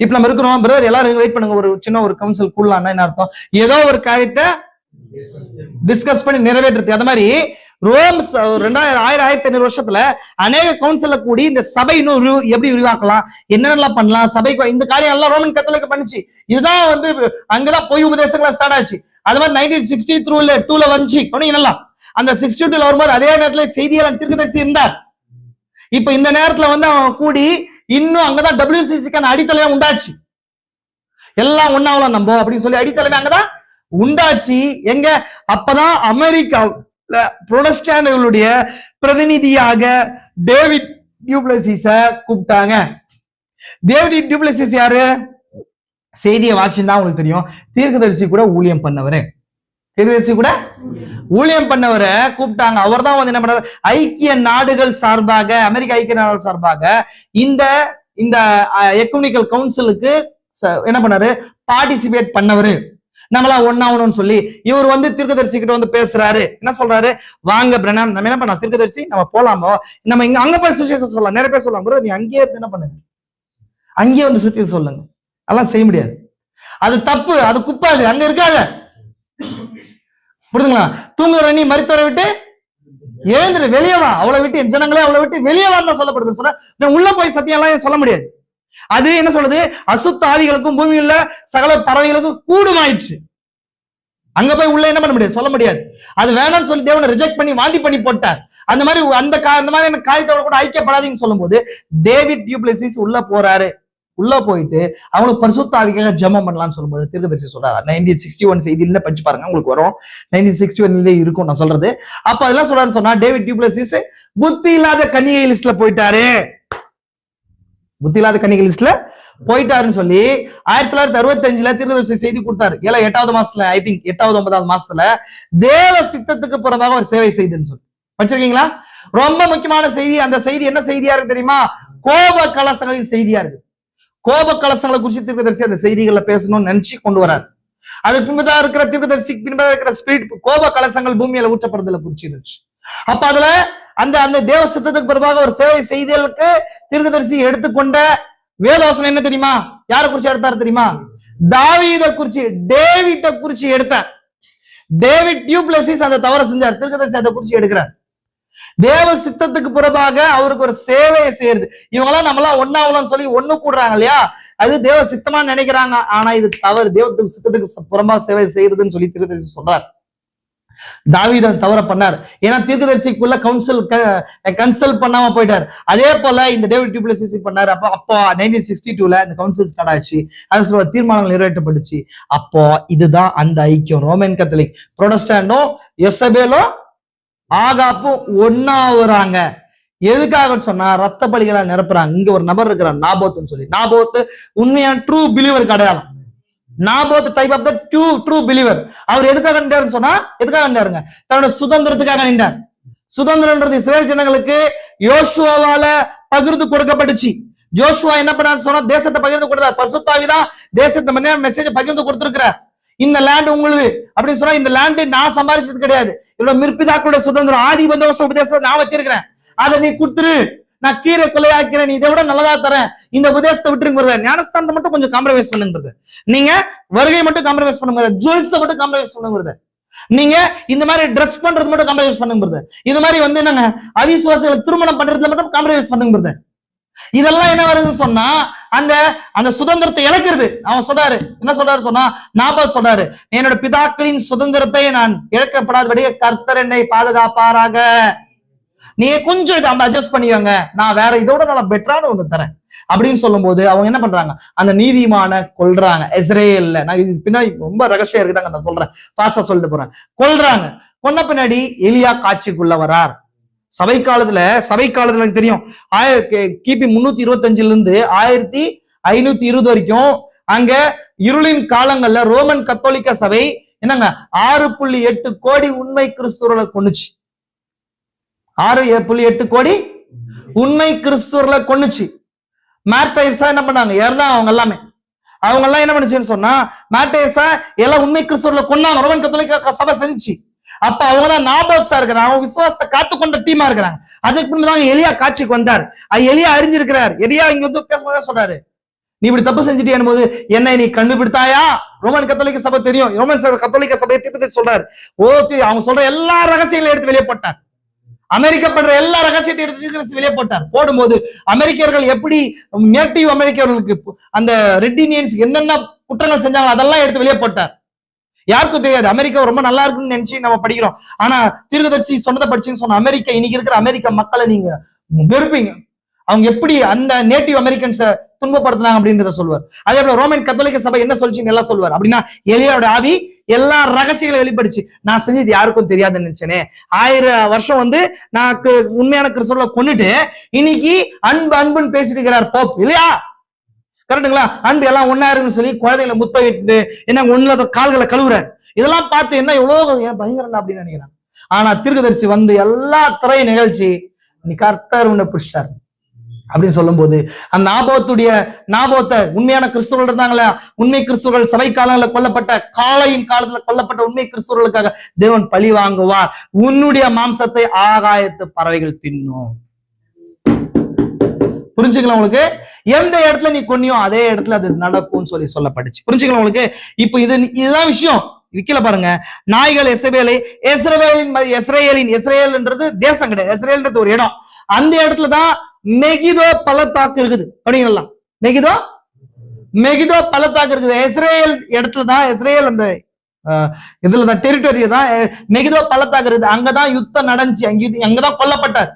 இப்ப நம்ம இருக்கிறோம் பிரதர், எல்லாரும் வெயிட் பண்ணுங்க, ஒரு சின்ன ஒரு கவுன்சில் கூடலாம்னா என்ன அர்த்தம்? ஏதோ ஒரு காரியத்தை டிஸ்கஸ் பண்ணி நிறைவேற்றுறது. அது மாதிரி ரோம் 1500 வருஷத்துல அநேக கவுன்சில்ல கூடி இந்த சபை இன்னும் எப்படி உருவாக்கலாம், என்னென்னலாம் பண்ணலாம், சபைக்கு இந்த காரியம் எல்லாம் ரோமன் கத்தோலிக்க பண்ணுச்சு. இதுதான் வந்து அங்கதான் பொய் உபதேசங்களா ஸ்டார்ட் ஆச்சு. அது மாதிரி 1962 வந்துச்சு. நல்லா அந்த 62 வரும்போது அதே நேரத்துல செய்தியாளர் தீர்க்கதரிசி இருந்தார். இப்ப இந்த நேரத்துல வந்து அவன் கூடி இன்னும் அங்கதான் WCCக்கான அடித்தலைவன் உண்டாச்சு. எல்லாம் ஒன்னாவலாம் நம்ம அப்படின்னு சொல்லி அடித்தலைவன் அங்கதான் உண்டாச்சு. எங்க? அப்பதான் அமெரிக்கா புரோட்டஸ்டன்ட்களுடைய பிரதிநிதியாக டேவிட் டியூப்ளசிஸ கூப்பிட்டாங்க. டேவிட் டியூப்ளசிஸ் யாரு? செய்தியை வாசிச்சா உங்களுக்கு தெரியும். தீர்க்கதரிசி கூட ஊழியம் பண்ணவரு, கூப்பிட்டாங்க. அவர் தான் வந்து என்ன பண்றாரு? ஐக்கிய நாடுகள் சார்பாக, அமெரிக்க ஐக்கிய நாடுகள் சார்பாக இந்த எக்குமெனிக்கல் கவுன்சிலுக்கு என்ன பண்ணாரு, பார்ட்டிசிபேட் பண்ணவரு. நம்மளா ஒன்னாகணும்னு சொல்லி இவர் வந்து தீர்க்கதரிசி கிட்ட வந்து பேசுறாரு. என்ன சொல்றாரு, வாங்க பிரனாம், நம்ம என்ன பண்ணலாம், தீர்க்கதரிசி நம்ம போலாமோ, நம்ம இங்க அங்க போய் சுவிசேஷம் சொல்லலாம். நிறைய பேர் சொல்லலாம், நீ அங்கேயே இருந்து என்ன பண்ணுங்க, அங்கேயே வந்து சத்தியத்தை சொல்லுங்க. அதெல்லாம் செய்ய முடியாது, அது தப்பு, அது குப்பை, அது அங்க இருக்காது. புரியுதுங்களா? தூங்குற நீ மரித்தவரை விட்டு எழுந்துரு, வெளியே வா, அவளை விட்டு என் ஜனங்களே அவளை விட்டு வெளியே வான்னு சொல்லப்படுதுன்னு சொன்னா உள்ள போய் சத்தியம் எல்லாம் சொல்ல முடியாது. அது என்ன சொல்றது, அசுத்த ஆவிகளுக்கும் பூமியில் சகல பறவைகளுக்கும் கூடுமாயிடுச்சு. அங்க போய் உள்ள என்ன பண்ண முடியாது, சொல்ல முடியாது. அது வேணாம்னு சொல்லி தேவனை ரிஜெக்ட் பண்ணி வாந்தி பண்ணி போட்டார். அந்த மாதிரி அந்த மாதிரி காரியத்தோட கூட ஐக்கியப்படாதீங்கன்னு சொல்லும் போது டேவிட் டு பிளெசிஸ் உள்ள போறாரு. உள்ள போயிட்டு அவங்களுக்கு பரிசுத்த ஆவிக்காக ஜெபம் பண்ணலாம்னு சொல்லும்போது தீர்க்கதரிசி சொல்றாரு. 1961 செய்தியில படிச்சு பாருங்க, உங்களுக்கு வரும். 1961 இருக்கும் நான் சொல்றது. அப்ப அதெல்லாம் சொல்றாருன்னு சொன்னா டேவிட் டு பிளெசிஸ் புத்தி இல்லாத கன்னிகை லிஸ்ட்ல போயிட்டாரு. புத்தி இல்லாத கன்னிகை லிஸ்ட்ல போயிட்டாருன்னு சொல்லி 1965 தீர்க்கதரிசி செய்தி கொடுத்தாரு. 8வது மாசத்துல, ஐ திங்க் 8வது 9வது மாசத்துல தேவ சித்தத்துக்கு புறமாக ஒரு சேவை செய்துன்னு சொல்லி படிச்சிருக்கீங்களா? ரொம்ப முக்கியமான செய்தி. அந்த செய்தி என்ன செய்தியா இருக்கு தெரியுமா? கோப கலசங்களின் செய்தியா இருக்கு. கோப கலசங்களை குறிச்சு தீர்க்கதரிசி அந்த செய்திகளை பேசணும்னு நினைச்சு கொண்டு வராரு. அதுக்கு பின்பதாக இருக்கிற தீர்க்கதரிசி பின்பதாக இருக்கிற ஸ்பிரிட் கோப கலசங்கள் பூமியில ஊற்றப்படுறதுல குறிச்சு இருந்துச்சு. அப்ப அதுல அந்த அந்த தேவ சித்தத்துக்கு பிறகு ஒரு சேவை செய்திகளுக்கு தீர்க்கதரிசி எடுத்துக்கொண்ட வேதவசனம் என்ன தெரியுமா? யாரை குறிச்சு எடுத்தாரு தெரியுமா? தாவீதை குறிச்சு, டேவிட்ட குறிச்சு எடுத்தார். டேவிட் டு பிளெசிஸ் அந்த தவறை செஞ்சார், தீர்க்கதரிசி அதை குறிச்சு எடுக்கிறார். தேவ சித்தத்துக்கு புறமாக அவருக்கு ஒரு சேவையை செய்யுது. இவங்கெல்லாம் நம்மளாம் ஒன்னாவலாம்னு சொல்லி ஒண்ணு கூடுறாங்க இல்லையா, அது தேவ சித்தமா நினைக்கிறாங்க. ஆனா இது தவறு, தேவத்துக்கு சித்தத்துக்கு புறமாக சேவை செய்யறதுன்னு சொல்லி தீர்க்கதரிசி சொல்றார். தாவீது தவற பண்ணார். ஏன்னா தீர்க்கதரிசிக்குள்ள கன்சல்ட் பண்ணாம போயிட்டார். அதே போல இந்த டேவிட் டு பிளெசிஸ் பண்ணாரு. அப்போ 1962 இந்த கவுன்சில் ஸ்டார்ட் ஆச்சு. அது தீர்மானங்கள் நிறைவேற்றப்பட்டுச்சு. அப்போ இதுதான் அந்த ஐக்கியம். ரோமன் கத்தோலிக், புரோட்டஸ்டன்டும் எசபேலும் ஆகாப்பும் ஒன்னாவுறாங்க. எதுக்காக சொன்னா ரத்த பலிகளை நிரப்புறாங்க. இங்க ஒரு நபர் இருக்கிறார் நாபோத்துன்னு சொல்லி. நாபோத்து உண்மையான ட்ரூ பிலீவர் கிடையாது. Naboth type of the true believer. அவர் எதுக்காக நின்றாருன்னு சொன்னா, எதுக்காக நின்றாருங்க, தன்னோட சுதந்திரத்துக்காக நின்றார். சுதந்திரம்ன்றது இஸ்ரேல் ஜனங்களுக்கு யோசுவாவால பகிர்ந்து கொடுக்கப்பட்டுச்சு. ஜோஷுவா என்ன பண்ணான்னு சொன்னா தேசத்தை பகிர்ந்து கொடுத்தார். பரிசுத்த ஆவிதான் தேசத்தை மெசேஜ் பகிர்ந்து கொடுத்திருக்கிறார். இந்த லேண்ட் உங்களுக்கு அப்படின்னு சொன்னா, இந்த லேண்ட் நான் சம்பாதிச்சது கிடையாது, இவ்வளவு மிற்பிதாக்களுடைய சுதந்திரம், ஆதி பந்தோபஸ்த உபதேசத்தை நான் வச்சிருக்கிறேன், அதை நீ கொடுத்துரு, நான் கீரை கொலையாக்கிறேன், நீ இதை விட நல்லதா தரேன், இந்த உபதேசத்தை விட்டுருங்க. ஞானஸ்தானத்தை மட்டும் கொஞ்சம் காம்ப்ரமைஸ் பண்ணுங்கிறது, நீங்க வருகை மட்டும் காம்ப்ரமைஸ் பண்ணுங்க, ஜுவல்ஸை மட்டும் காம்ப்ரமைஸ் பண்ணுங்கிறது, நீங்க இந்த மாதிரி ட்ரெஸ் பண்றது மட்டும் காம்ப்ரமைஸ் பண்ணுங்கிறது, இது மாதிரி வந்து என்னங்க அவிசுவாசிகளை திருமணம் பண்றதுல மட்டும் காம்ப்ரமைஸ் பண்ணுங்கிறது. இதெல்லாம் என்ன வருதுன்னு சொன்னா அந்த அந்த சுதந்திரத்தை இழக்கிறது. அவன் சொல்றாரு, என்ன சொல்றாரு சொன்னா, நாபோத் சொல்றாரு, என்னோட பிதாக்களின் சுதந்திரத்தை நான் இழக்கப்படாதபடி கர்த்தர் என்னை பாதுகாப்பாராக. நீங்க கொஞ்சம் இதை அட்ஜஸ்ட் பண்ணிக்கோங்க, நான் வேற இதோட நல்லா பெட்டரான ஒண்ணு தரேன் அப்படின்னு சொல்லும் போது அவங்க என்ன பண்றாங்க, அந்த நீதிமான கொல்றாங்க. இஸ்ரேல்ல நான் இது பின்னாடி ரொம்ப ரகசியம் இருக்குதாங்க, நான் சொல்றேன், ஃபாஸ்டா சொல்லிட்டு போறேன். கொல்றாங்க. கொன்ன பின்னாடி எலியா காட்சிக்குள்ள வரார். சபை காலத்துல எனக்கு தெரியும், கிபி 325 இருந்து 1520 வரைக்கும் அங்க இருளின் காலங்கள்ல ரோமன் கத்தோலிக்க சபை என்னங்க 6.8 கோடி உண்மை கிறிஸ்துவர்களை கொன்னுச்சு. 6.8 கோடி உண்மை கிறிஸ்துவர்களை கொன்னுச்சு. மார்டைர்ஸா என்ன பண்ணாங்க, இறந்தா அவங்க எல்லாம் என்ன பண்ணுச்சுன்னு சொன்னா, மார்டைர்ஸா எல்லாம் உண்மை கிறிஸ்துவர்களை கொன்னாங்க, ரோமன் கத்தோலிக்க சபை செஞ்சுச்சு. அப்ப அவங்கதான் நாபோஸ்தா இருக்கிறாங்க, அவங்க விசுவாசத்தை காத்துக்கொண்ட டீமா இருக்கிறாங்க. அதுக்கு முன்னாடி எலியா காட்சிக்கு வந்தார். எலியா அறிஞ்சிருக்கிறார். எலியா இங்க வந்து பேசும்போது சொல்றாரு, நீ இப்படி தப்பு செஞ்சுட்டேன் போது என்னை நீ கண்டுபிடித்தாயா? ரோமன் கத்தோலிக்க சபை தெரியும், ரோமன் கத்தோலிக்க சபையை திட்டத்தை சொல்றாரு. அவங்க சொல்ற எல்லா ரகசியங்களையும் எடுத்து வெளியே போட்டார். அமெரிக்கா பண்ற எல்லா ரகசியத்தை எடுத்து வெளியே போட்டார். போடும்போது அமெரிக்கர்கள் எப்படி நேட்டிவ் அமெரிக்கர்களுக்கு அந்த ரெட் இண்டியன்ஸ் என்னென்ன குற்றங்கள் செஞ்சாங்க அதெல்லாம் எடுத்து வெளியே போட்டார். யாருக்கும் தெரியாது. அமெரிக்கா ரொம்ப நல்லா இருக்குன்னு நினைச்சு நம்ம படிக்கிறோம். ஆனா தீர்க்கதரிசி சொன்னதை படிச்சுன்னு சொன்ன அமெரிக்கா, இன்னைக்கு இருக்கிற அமெரிக்க மக்களை நீங்க வெறுப்பீங்க. அவங்க எப்படி அந்த நேட்டிவ் அமெரிக்கன்ஸை துன்பப்படுத்தினாங்க அப்படின்றத சொல்லுவார். அதே போல ரோமன் கத்தோலிக்க சபை என்ன சொல்லிச்சுன்னு எல்லாம் சொல்லுவார். அப்படின்னா எலியாவோட ஆவி எல்லா ரகசியங்களை வெளிப்படுச்சு. நான் செஞ்சது யாருக்கும் தெரியாதுன்னு நினைச்சேனே, 1000 வருஷம் வந்து நான் உண்மையான கிறிஸ்துவ கொண்டுட்டு இன்னைக்கு அன்புன்னு பேசிட்டு இருக்கிறார் போப் இல்லையா? கரெக்டுங்களா? அன்பு எல்லாம் ஒன்னா இருக்குன்னு சொல்லி குழந்தைகளை முத்த விட்டு என்ன ஒண்ணு கால்களை கழுவுறாரு. இதெல்லாம் பார்த்து என்ன எவ்வளவு பயங்கரம் அப்படின்னு நினைக்கிறாங்க. ஆனா தீர்க்கதரிசி வந்து எல்லா திரைய நிகழ்ச்சி, நீ கர்த்தர் உன்னை பிடிச்சிட்டாரு, அப்படின்னு சொல்லும் போது அந்த நாபோத்த உண்மையான கிறிஸ்துவர்கள் இருந்தாங்களா, உண்மை கிறிஸ்துவர்கள் சபை காலங்களில் கொல்லப்பட்ட, காலையின் காலத்துல கொல்லப்பட்ட உண்மை கிறிஸ்துவர்களுக்காக தேவன் பழி வாங்குவார். உன்னுடைய மாம்சத்தை ஆகாயத்து பறவைகள் தின்னும். புரிஞ்சுக்கலாம் உங்களுக்கு? எந்த இடத்துல நீ கொன்னியோ அதே இடத்துல அது நடக்கும்னு சொல்லப்பட்டுச்சு. புரிஞ்சுக்கலாம் உங்களுக்கு? இப்ப இதுதான் விஷயம். கீழே பாருங்க, நாய்கள் எசபேலை இஸ்ரேல்ன்றது தேசம் கிடையாது, இஸ்ரேல்ன்றது ஒரு இடம். அந்த இடத்துலதான் மெகிதோ பள்ளத்தாக்கு இருக்குது. அப்படிங்களா? மெகிதோ பள்ளத்தாக்கு இருக்குது. இஸ்ரேல் இடத்துலதான், இஸ்ரேல் அந்த இதுலதான் டெரிட்டரி தான் மெகிதோ பள்ளத்தாக்கு இருக்குது. அங்கதான் யுத்தம் நடந்துச்சு, அங்கதான் கொல்லப்பட்டார்,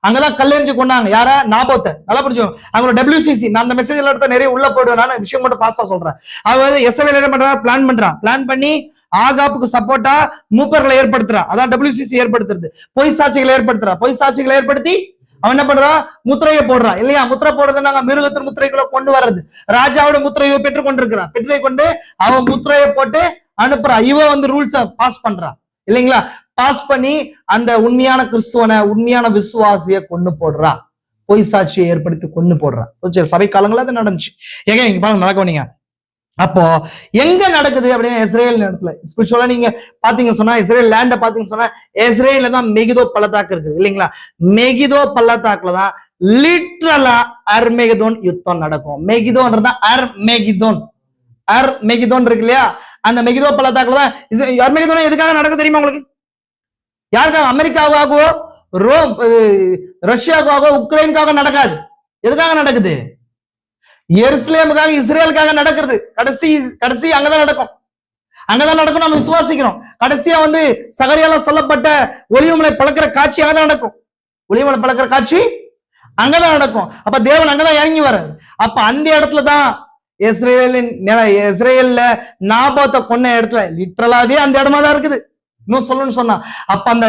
அங்கதான் கல்லெறிஞ்சு கொண்டாங்க. யாரா? நாபோத்த. நல்லா புரிஞ்சுக்கோங்க. அவங்களோட WCC, நான் அந்த மெசேஜ் எடுத்த நிறைய உள்ள போயிடுவேன், நான் விஷயம் மட்டும் பாஸ்டா சொல்றேன். அவர் எஸ்எல் என்ன பண்றா? பிளான் பண்ணி ஆகாப்புக்கு சப்போர்ட்டா மூப்பர்களை ஏற்படுத்துறா. அதான் WCC ஏற்படுத்துறது. பொய் சாட்சிகளை ஏற்படுத்தி அவன் என்ன பண்றான்? முத்திரையை போடுறான் இல்லையா? முத்திரை போடுறது நாங்க மிருகத்தின் முத்திரைகளை கொண்டு வர்றது. ராஜாவோட முத்திரையை பெற்றுக் கொண்டிருக்கிறான். பெற்றை கொண்டு அவன் முத்திரையை போட்டு அனுப்புறான். இவன் வந்து ரூல்ஸ பாஸ் பண்றான் இல்லைங்களா? பாஸ் பண்ணி அந்த உண்மையான கிறிஸ்துவனை, உண்மையான விசுவாசிய கொண்டு போடுறா. பொய் சாட்சியை ஏற்படுத்தி கொண்டு போடுறா. சபை காலங்கள அது நடந்துச்சு. ஏங்க இங்க பாருங்க, நடக்க நீங்க. அப்போ எங்க நடக்குது அப்படின்னா இஸ்ரேல் இடத்துல. ஸ்பிரிச்சுவலா நீங்க பாத்தீங்க சொன்னா, இஸ்ரேல் லேண்ட பாத்தீங்கன்னு சொன்னா, இஸ்ரேல்ல தான் மெகிதோ பள்ளத்தாக்கு இருக்குது இல்லைங்களா? மெகிதோ பள்ளத்தாக்குல தான் லிட்ரலா அர்மெகிதோன் யுத்தம் நடக்கும். மெகிதோன்றதான் அர்மெகிதோன் இருக்கு இல்லையா? அந்த மெகிதோ பள்ளத்தாக்குல தான் அர்மெகிதோன் எதுக்காக நடக்க தெரியுமா உங்களுக்கு? யாருக்காக? அமெரிக்காவுக்காகவோ ரஷ்யாவுக்காகவோ உக்ரைனுக்காக நடக்காது. எதுக்காக நடக்குது? எருசலேமுக்காக, இஸ்ரேலுக்காக நடக்கிறது. கடைசி அங்கதான் நடக்கும். நம்ம விசுவாசிக்கிறோம். கடைசியா வந்து சகரியால சொல்லப்பட்ட ஒளிவுமலை பழக்கிற காட்சி அங்கதான் நடக்கும். ஒளிவுமலை பழக்கிற காட்சி அங்கதான் நடக்கும். அப்ப தேவன் அங்கதான் இறங்கி வர. அப்ப அந்த இடத்துலதான் இஸ்ரேல்ல நாபோத்தை கொன்ன இடத்துல லிட்டரலாவே அந்த இடமா தான் இருக்குது. இன்னும் சொல்லணும்னு சொன்னா, அப்ப அந்த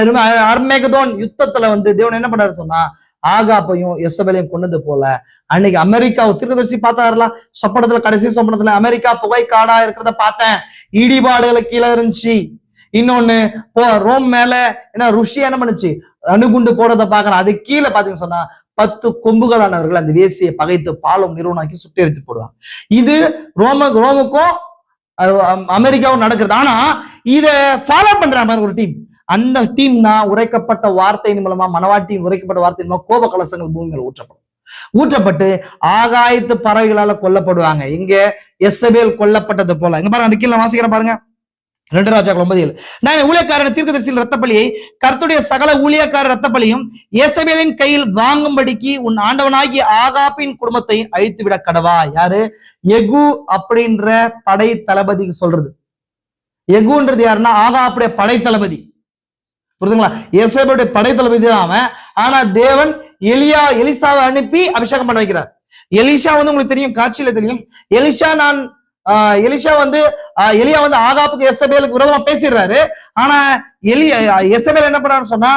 அர்மெகதோன் யுத்தத்துல வந்து தேவன் என்ன பண்ணாரு சொன்னா, ஆகாப்பையும் எசபேலையும் கொண்டது போல அன்னைக்கு அமெரிக்கா தீர்க்கதரிசி பார்த்தாருல சொப்பனத்துல, கடைசி சொப்பனத்துல அமெரிக்கா புகை காடா இருக்கிறத பார்த்தேன். இடிபாடுகளை கீழே இருந்துச்சு. இன்னொன்னு ரோம் மேல என்ன ருஷ்யா என்ன பண்ணுச்சு? அணுகுண்டு போடுறத பாக்குறேன். அது கீழே பாத்தீங்கன்னு சொன்னா 10 கொம்புகளானவர்கள் அந்த வேசியை பகைத்து பாலும் நிறுவனாக்கி சுட்டெரித்து போடுவாங்க. இது ரோமுக்கும் அமெரிக்காவும் நடக்கிறது. ஆனா இத ஃபாலோ பண்றாங்க ஒரு டீம். அந்த டீம் தான் உரைக்கப்பட்ட வார்த்தையின் மூலமா, மனவாட்டியின் உரைக்கப்பட்ட வார்த்தையின் மூலமா கோப கலசங்கள் பூமியில் ஊற்றப்பட்டு ஆகாயத்து பறவைகளால கொல்லப்படுவாங்க. இங்க எசபேல் கொல்லப்பட்டது போல. இங்க பாருங்க, அந்த கீழே வாசிக்கிறேன் பாருங்க, 2 ராஜாக்கள் 9:7. நான் ஊழியக்காரன் தீர்க்கதரிசியின் ரத்தப்பலியை, கர்த்தருடைய சகல ஊழியக்கார ரத்தப்பலியும் எசபேலின் கையில் வாங்கும்படிக்கு உன் ஆண்டவனாகிய ஆகாப்பின் குடும்பத்தை அழித்து விட கடவா. யாரு? எகு அப்படின்ற படை தளபதிக்கு சொல்றது. எகுன்றது யாருன்னா ஆகாப்புடைய படை தளபதி. புரியுதுங்களா? எசபேலுடைய படை தளபதி தான் அவன். ஆனா தேவன் எலிசாவை அனுப்பி அபிஷேகம் பண்ண வைக்கிறார். எலிசா வந்து உங்களுக்கு தெரியும், காட்சியில தெரியும். எலியா வந்து ஆகாப்புக்கு எசபேலுக்கு விரோதமா பேசிடுறாரு. ஆனா எசபேல் என்ன பண்றான்னு சொன்னா,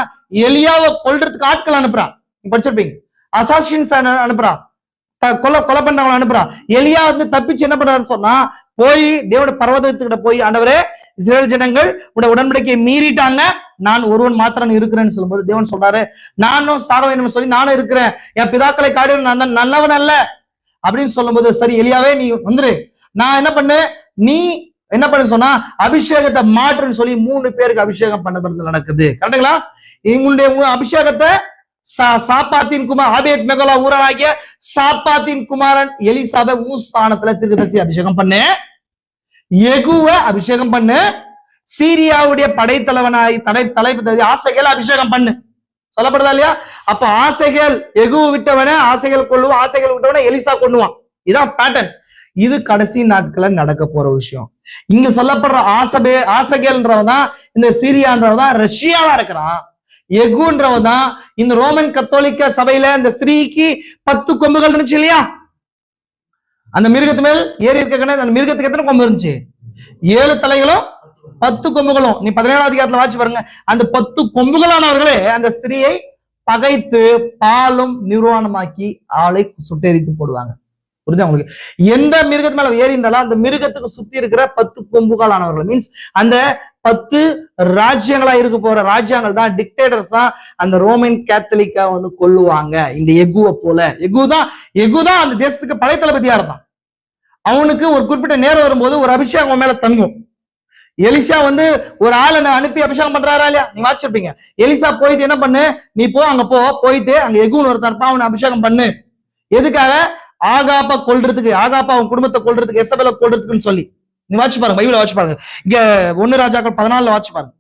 எலியாவை கொல்றதுக்கு ஆட்கள் அனுப்புறான். படிச்சிருப்பீங்க, அசாசின்ஸ் அனுப்புறான், கொலை பண்றவங்களை அனுப்புறான். எலியா வந்து தப்பிச்சு என்ன பண்றாருன்னு சொன்னா, போய் தேவனுடைய பர்வதத்துக்கிட்ட போய், ஆண்டவரே இஸ்ரேல் ஜனங்கள் உடைய உடன்படிக்கையை மீறிட்டாங்க, நான் ஒருவன் மாத்திரம் இருக்கிறேன்னு சொல்லும்போது தேவன் சொல்றாரு, நானும் சாக வேண்டும் சொல்லி நானும் இருக்கிறேன், என் பிதாக்களை காடு நல்லவன் அல்ல அப்படின்னு சொல்லும்போது, சரி எலியாவே நீ வந்துரு, நான் என்ன பண்ணு, நீ என்ன பண்ணு சொன்னா அபிஷேகத்தை மாற்றுன்னு சொல்லி 3 பேருக்கு அபிஷேகம் பண்ணப்படுறது நடக்குது. கரெக்டுங்களா? இவங்களுடைய அபிஷேகத்தை சாப்பாத்தின் குமார் ஆபேத் மெகலா ஊராகிய சாப்பாத்தின் குமாரன் எலிசாவை ஸ்தானத்துல தீர்க்கதரிசி அபிஷேகம் பண்ணு, எகுவ அபிஷேகம் பண்ணு, சீரியாவுடைய படைத்தலைவனாய் தலைப்பு ஆசைகள் அபிஷேகம் பண்ணு. சொல்லப்படுதா இல்லையா? அப்ப ஆசைகள் எகு விட்டவன ஆசைகள் கொள்ளுவான், ஆசைகள் விட்டவன எலிசா கொள்ளுவான். இதான் பேட்டர்ன். இது கடைசி நாட்கள நடக்க போற விஷயம். இங்க சொல்லப்படுற ஆசைகள்ன்றவன் தான் இந்த சீரியான்றவன் தான் ரஷ்யாவா இருக்கிறான். எகுன்றவன் தான் இந்த ரோமன் கத்தோலிக்க சபையில இந்த ஸ்திரீக்கு 10 கொம்புகள் இருந்துச்சு இல்லையா? அந்த மிருகத்து மேல் ஏறி இருக்க அந்த மிருகத்துக்கு எத்தனை கொம்பு இருந்துச்சு? 7 தலைகளும் 10 கொம்புகளும். நீ 17ஆம் அதிகாரத்துல வாட்சி பாருங்க. அந்த 10 கொம்புகளானவர்களே அந்த ஸ்திரீயை பகைத்து பாலும் நிர்வாணமாக்கி ஆளை சுட்டெரித்து போடுவாங்க. புரிஞ்சா உங்களுக்கு? எந்த மிருகத்து மேல ஏறி இருந்தாலும் அந்த மிருகத்துக்கு சுத்தி இருக்கிற 10 கொம்புகாலானவர்கள், மீன்ஸ் அந்த 10 ராஜ்யங்களா இருக்க போற ராஜ்யங்கள் தான், டிக்டேட்டர்ஸ் தான் அந்த ரோமன் கேத்தலிக்கா வந்து கொல்லுவாங்க. இந்த எகுவை போல எகுதான் அந்த தேசத்துக்கு படை தளபதியா இருந்தான். அவனுக்கு ஒரு குறிப்பிட்ட நேரம் வரும்போது ஒரு அபிஷேகம் மேல தங்கும். எலிசா வந்து ஒரு ஆளை அனுப்பி அபிஷேகம் பண்றாரா இல்லையா? நீங்க வாசிச்சிருப்பீங்க. எலிசா போயிட்டு என்ன பண்ணு, நீ அங்க போயிட்டு அங்க எகுன்னு ஒருத்தன் அவனை அபிஷேகம் பண்ணு. எதுக்காக? ஆகாப்பா கொல்றதுக்கு, ஆகாப்பா அவன் குடும்பத்தை கொல்றதுக்கு, எசபேலை கொல்றதுக்குன்னு சொல்லி. நீ வாட்சி பாருங்க, பைபிளை வாட்சி பாருங்க. இங்க 1 ராஜாக்கள் 14 வாட்சி பாருங்க,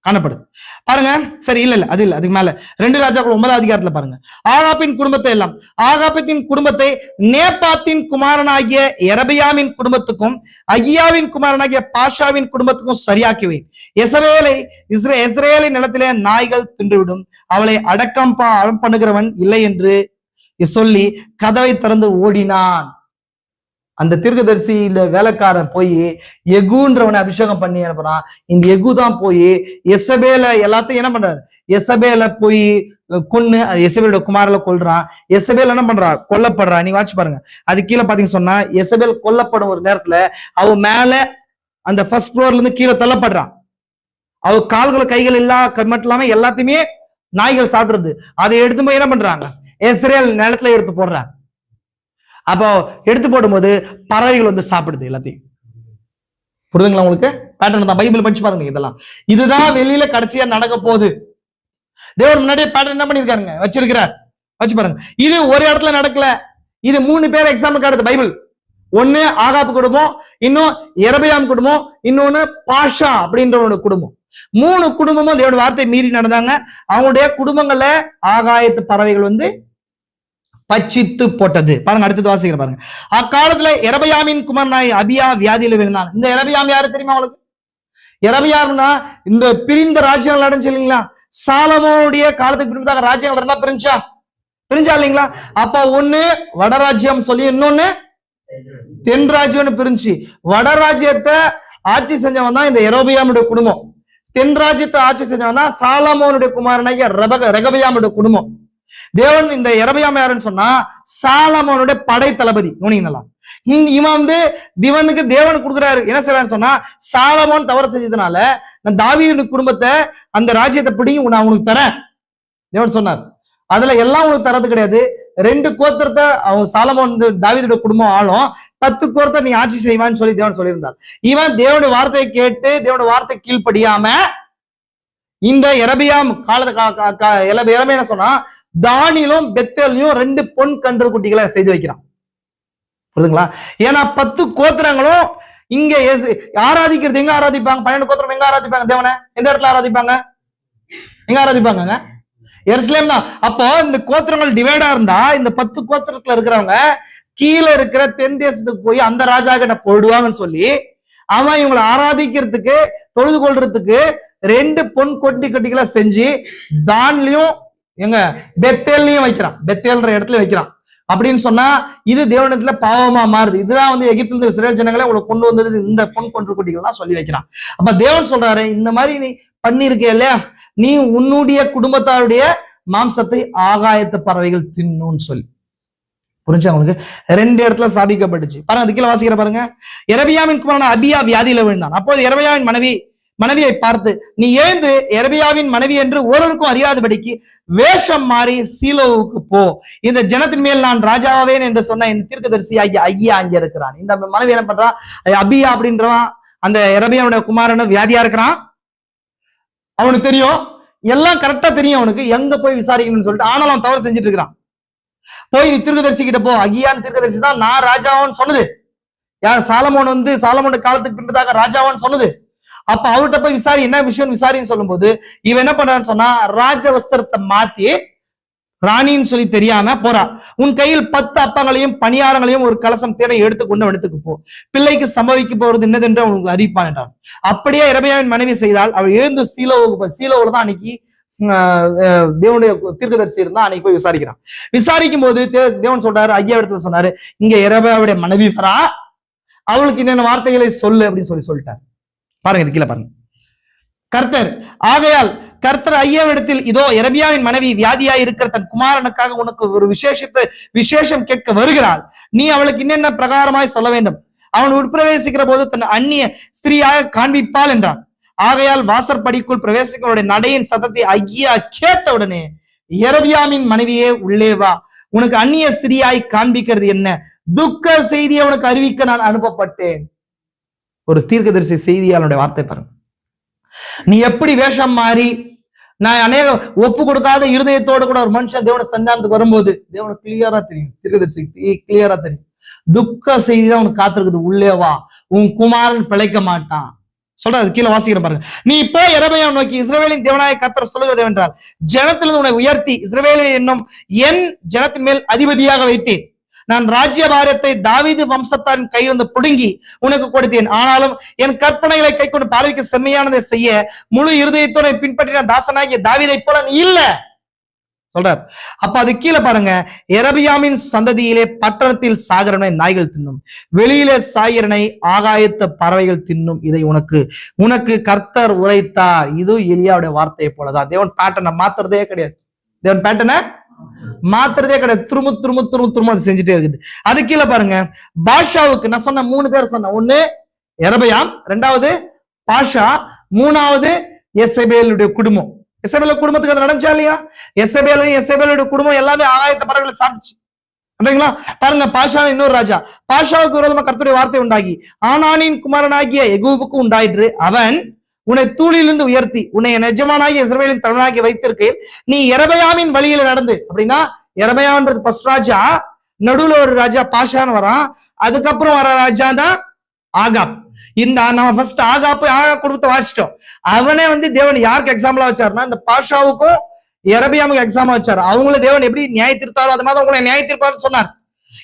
காணப்படுது பாருங்க. சரி, இல்ல அது இல்ல, அதுக்கு மேல 2 ராஜாக்கள் 9 அதிகாரத்துல பாருங்க. ஆகாப்பின் குடும்பத்தை எல்லாம், ஆகாப்பின் குடும்பத்தை நேபாத்தின் குமாரனாகிய எரபியாமின் குடும்பத்துக்கும் அகியாவின் குமாரனாகிய பாஷாவின் குடும்பத்துக்கும் சரியாக்குவேன். எசபேலை இஸ்ரேலின் நிலத்திலே நாய்கள் தின்றுவிடும், அவளை அடக்கம் பண்ணுகிறவன் இல்லை என்று சொல்லி கதவை திறந்து ஓடினான். அந்த தீர்க்கதரிசியில வேலைக்காரன் போய் எகுன்றவனை அபிஷேகம் பண்ணி அனுப்புறான். இந்த எகு தான் போய் எசபேல எல்லாத்தையும் என்ன பண்றாரு, எசபேல போய் கொன்னு எசபேலோட குமாரல கொல்றான். எசபேல் என்ன பண்றா, கொல்லப்படுறா. நீங்க வாட்சி பாருங்க. அது கீழே பாத்தீங்கன்னு சொன்னா, எசபேல் கொல்லப்படும் ஒரு நேரத்துல அவ மேல அந்த ஃபர்ஸ்ட் ஃப்ளோர்ல இருந்து கீழே தள்ளப்படுறான். அவ கால்கள் கைகள் மட்டும் இல்லாம எல்லாத்தையுமே நாய்கள் சாப்பிடுறது. அதை எடுத்து போய் என்ன பண்றாங்க, இஸ்ரேல் நிலத்துல எடுத்து போடுறாங்க. அப்போ எடுத்து போடும்போது பறவைகள் வந்து சாப்பிடுது எல்லாத்தையும். புரியுதுங்களா உங்களுக்கு? பேட்டர்ன் தான், பைபிள் படிச்சு பாருங்க. இதுதான் வெளியில கடைசியா நடக்க போகுது. தேவன் முன்னாடியே பேட்டர்ன் என்ன பண்ணிருக்காருங்க, வச்சிருக்கிறார். வச்சு பாருங்க. இது ஒரு இடத்துல நடக்கல, இது 3 பேர் எக்ஸாம்பிள் காட்டுது பைபிள். ஒண்ணு ஆகாப்பு குடும்பம், இன்னும் எரபியாம் குடும்பம், இன்னொன்னு பாஷா அப்படின்ற குடும்பம். 3 குடும்பமும் தேவனுடைய வார்த்தை மீறி நடந்தாங்க. அவங்களுடைய குடும்பங்கள்ல ஆகாயத்து பறவைகள் வந்து பச்சித்து போட்டது. பாருங்க, அடுத்தது வாசிக்கிற பாருங்க. அக்காலத்துல எரபியாமின் குமாரனாய் அபியா வியாதியில விழுந்தான். இந்த எரபியாம் யாரு தெரியுமா உங்களுக்கு? எரபியாம்னா இந்த பிரிந்த ராஜ்யங்கள் நடந்துச்சு இல்லைங்களா? சாலமோனுடைய காலத்துக்கு பின்பதாக ராஜ்யங்கள் 2 பிரிஞ்சா இல்லைங்களா? அப்ப ஒண்ணு வடராஜ்யம் சொல்லி, இன்னொன்னு தென் ராஜ்யம்னு பிரிஞ்சு. வடராஜ்யத்தை ஆட்சி செஞ்சவன் தான் இந்த எரோபியாமுடைய குடும்பம். தென் ராஜ்யத்தை ஆட்சி செஞ்சவன் தான் சாலமோனுடைய குமாரனாகிய ரெகபியாமுடைய குடும்பம். தேவன் இந்த எரபியாம் யாருன்னு சொன்னா சாலமோனுடைய படை தளபதி. இவன் வந்து திவனுக்கு தேவன் கொடுக்குறாரு. என்ன செய்யறாருன்னு சொன்னா, சாலமோன் தவறு செஞ்சதுனால நான் தாவீது குடும்பத்தை அந்த ராஜ்யத்தை பிடிங்கி நான் உனக்கு தரேன் தேவன் சொன்னார். அதுல எல்லாம் உனக்கு தரது கிடையாது. 2 கோத்திரத்தை அவன் சாலமோன் தாவீதுடைய குடும்பம் ஆளும், 10 கோத்திரத்தை நீ ஆட்சி செய்வான்னு சொல்லி தேவன் சொல்லியிருந்தார். இவன் தேவனுடைய வார்த்தையை கேட்டு தேவனுடைய வார்த்தை கீழ்ப்படியாம இந்த எரபியாம் எரபியாம் என்ன சொன்னா, தானிலும் பெத்தேலையும் 2 பொன் கன்று குட்டிகளை செய்து வைக்கிறான். புரியுதுங்களா? ஏன்னா 10 கோத்திரங்களும் இங்க ஆராதிக்கிறது எங்க ஆராதிப்பாங்க? 12 கோத்திரம் எங்க ஆராதிப்பாங்க தேவனை? எந்த இடத்துல ஆராதிப்பாங்க? எங்க ஆராதிப்பாங்க? எருசலேம் தான். அப்போ இந்த கோத்திரங்கள் டிவைடா இருந்தா இந்த 10 கோத்திரத்துல இருக்கிறவங்க கீழே இருக்கிற தென் தேசத்துக்கு போய் அந்த ராஜா கிட்ட போயிடுவாங்கன்னு சொல்லி அவன் இவங்களை ஆராதிக்கிறதுக்கு தொழுது கொள்றதுக்கு 2 பொன் கட்டிகளை செஞ்சு தான்லயும் எங்க பெத்தேல்லையும் வைக்கிறான். பெத்தேல்ன்ற இடத்துல வைக்கிறான். அப்படின்னு சொன்னா இது தேவனத்துல பாவமா மாறுது. இதுதான் வந்து எகிப்திலிருந்து இஸ்ரேல் ஜனங்களை உங்களுக்கு கொண்டு வந்தது இந்த பொன் குட்டிகள் தான் சொல்லி வைக்கிறான். அப்ப தேவன் சொல்றாரு, இந்த மாதிரி நீ பண்ணிருக்க இல்லையா, நீ உன்னுடைய குடும்பத்தாருடைய மாம்சத்தை ஆகாயத்து பறவைகள் தின்னுன்னு சொல்லி. புரிஞ்சா உங்களுக்கு? 2 இடத்துல ஸ்தாபிக்கப்பட்டுச்சு பாருங்க. அது கீழே வாசிக்கிற பாருங்க. எரபியாவின் குமாரனான அபியா வியாதியில விழுந்தான். அப்போது எரபியாவின் மனைவியை பார்த்து, நீ எழுந்து எரபியாவின் மனைவி என்று ஒருவருக்கும் அறியாதபடிக்கு வேஷம் மாறி சீலோவுக்கு போ, இந்த ஜனத்தின் மேல் நான் ராஜாவேன் என்று சொன்ன என் தீர்க்கதரிசி ஆகிய ஐயா அங்கே இருக்கிறான். இந்த மனைவி என்ன பண்றான், அபியா அப்படின்றவன் அந்த எரபியாவுடைய குமாரன் வியாதியா இருக்கிறான். அவனுக்கு தெரியும், எல்லாம் கரெக்டா தெரியும் அவனுக்கு, எங்க போய் விசாரிக்கணும்னு சொல்லிட்டு. ஆனாலும் அவன் தவறு செஞ்சுட்டு இருக்கிறான். போய் நீ தீர்க்கதரிசி கிட்ட போ, அகியான் தீர்க்கதரிசி தான் நான் ராஜாவான்னு சொன்னது. யார்? சாலமோன் வந்து சாலமோன் காலத்துக்கு பின்பதாக ராஜாவான்னு சொன்னது. அப்ப அவர்கிட்ட போய் விசாரி, என்ன விஷயம் விசாரின்னு சொல்லும் போது இவன் என்ன பண்றான்னு சொன்னா, ராஜ வஸ்திரத்தை மாத்தி ராணின்னு சொல்லி தெரியாம போறா. உன் கையில் 10 அப்பங்களையும் பணியாரங்களையும் ஒரு கலசம் தேட எடுத்துக்கொண்டு இடத்துக்கு போ, பிள்ளைக்கு சம்பவிக்க போறது என்னதென்று அவனுக்கு அறிவிப்பான் என்றான். அப்படியே எரபியாவின் மனைவி செய்தால் அவள் எழுந்து சீலோவுல தான் அன்னைக்கு தேவனுடைய தீர்க்கதரிசி இருந்தா அன்னைக்கு போய் விசாரிக்கிறான். விசாரிக்கும் போது தேவன் சொல்றாரு, ஐயா இடத்துல சொன்னாரு, இங்க எரபியாவுடைய மனைவி வரா, அவளுக்கு என்னென்ன வார்த்தைகளை சொல்லு அப்படின்னு சொல்லிட்டார். பாருங்க, இது கீழே பாருங்க. கர்த்தர். ஆகையால் கர்த்தர் ஐயாவிடத்தில், இதோ எரபியாவின் மனைவி வியாதியாய் இருக்கிற தன் குமாரனுக்காக உனக்கு ஒரு விசேஷம் கேட்க வருகிறாள். நீ அவளுக்கு என்னென்ன பிரகாரமாய் சொல்ல வேண்டும். அவன் உட்பிரவேசிக்கிற போது தன் அந்நிய ஸ்திரீயாக காண்பிப்பாள் என்றான். ஆகையால் வாசற்படிக்குள் பிரவேசிக்கிறவருடைய நடையின் சத்தத்தை ஐயா கேட்டவுடனே, எரபியாமின் மனைவியே உள்ளே வா, உனக்கு அந்நிய ஸ்திரீயாய் காண்பிக்கிறது என்ன? துக்க செய்தியை உனக்கு அறிவிக்க நான் அனுப்பப்பட்டேன். ஒரு தீர்க்கதரிசி செய்தியாளனுடைய வார்த்தை பாருங்க. நீ எப்படி வேஷம் மாறி, நான் அநேக ஒப்பு கொடுக்காத இருதயத்தோடு கூட ஒரு மனுஷன் தேவன சந்தானத்துக்கு வரும்போது தேவனுக்கு கிளியரா தெரியும், தீர்க்கதரிசி கிளியரா தெரியும், துக்க செய்தி தான் உனக்கு காத்திருக்குது, உள்ளே வா, உன் குமாரன் பிழைக்க மாட்டான் சொல்றாரு. கீழே வாசிக்கிற பாருங்க. நீ இப்போ எரபயாம் நோக்கி, இஸ்ரவேலின் தேவனாய கர்த்தர் சொல்லுகிறது என்றால், ஜனத்திலிருந்து உன்னை உயர்த்தி இஸ்ரவேலை என்னும் என் ஜனத்தின் மேல் அதிபதியாக வைத்தேன். நான் ராஜ்யபாரத்தை தாவீது வம்சத்தாரின் கையிலிருந்து பிடுங்கி உனக்கு கொடுத்தேன். ஆனாலும் என் கற்பனைகளை கை கொண்டு பார்வைக்கு செம்மையானதை செய்ய முழு இருதயத்தோட பின்பற்றின தாசனாகிய தாவீதை போல நீ இல்ல சொல்றார். அப்ப அது கீழே பாருங்க. எரபியாமின் சந்ததியிலே பட்டணத்தில் சாகரனை நாய்கள் தின்னும், வெளியிலே சாயிரனை ஆகாயத்த பறவைகள் தின்னும். இதை உனக்கு கர்த்தர் உரைத்தார். இது எலியாவுடைய வார்த்தையை போலதான். தேவன் பேட்டனை மாத்துறதே கிடையாது. தேவன் பேட்டனை மாத்துறதே கிடையாது. திரும்ப அது செஞ்சுட்டே இருக்குது. அது கீழே பாருங்க. பாஷாவுக்கு நான் சொன்ன 3 பேர் சொன்னேன். ஒண்ணு எரபயாம், 2வது பாஷா, 3வது எசபேலுடைய குடும்பம். எசபேல் குடும்பத்துக்கு அது நடந்துச்சா இல்லையா? எசபேலுடைய குடும்பம் எல்லாமே ஆகாயத்த பறவைகளை சாப்பிடுச்சு. பாருங்க. பாஷா இன்னொரு ராஜா. பாஷாவுக்கு விரோதமா கர்த்தருடைய வார்த்தை உண்டாகி ஆனானின் குமாரனாகிய எகூபுக்கு உண்டாயிற்று. அவன் உன்னை தூளிலிருந்து உயர்த்தி உன்னை எஜமானாகிய இஸ்ரவேலின் தலைவனாகி வைத்திருக்கையில் நீ எரபயாமின் வழியில நடந்து. அப்படின்னா எரபயாம்ன்றது ஃபர்ஸ்ட் ராஜா, நடுவுல ஒரு ராஜா பாஷான்னு வரான், அதுக்கப்புறம் வர ராஜா தான் ஆகாப். இந்த நம்ம ஃபர்ஸ்ட் ஆகாப் குடும்பத்தை வாசிட்டோம். அவனே தேவன் யாருக்கு எக்ஸாம்பிளா வச்சாருன்னா, இந்த பாஷாவுக்கும் எரபியாமுக்கு எக்ஸாம்பிளா வச்சாரு. அவங்கள தேவன் எப்படி நியாய தீர்த்தாரோ அது மாதிரி உங்களை நியாய தீர்ப்பாருன்னு சொன்னார்.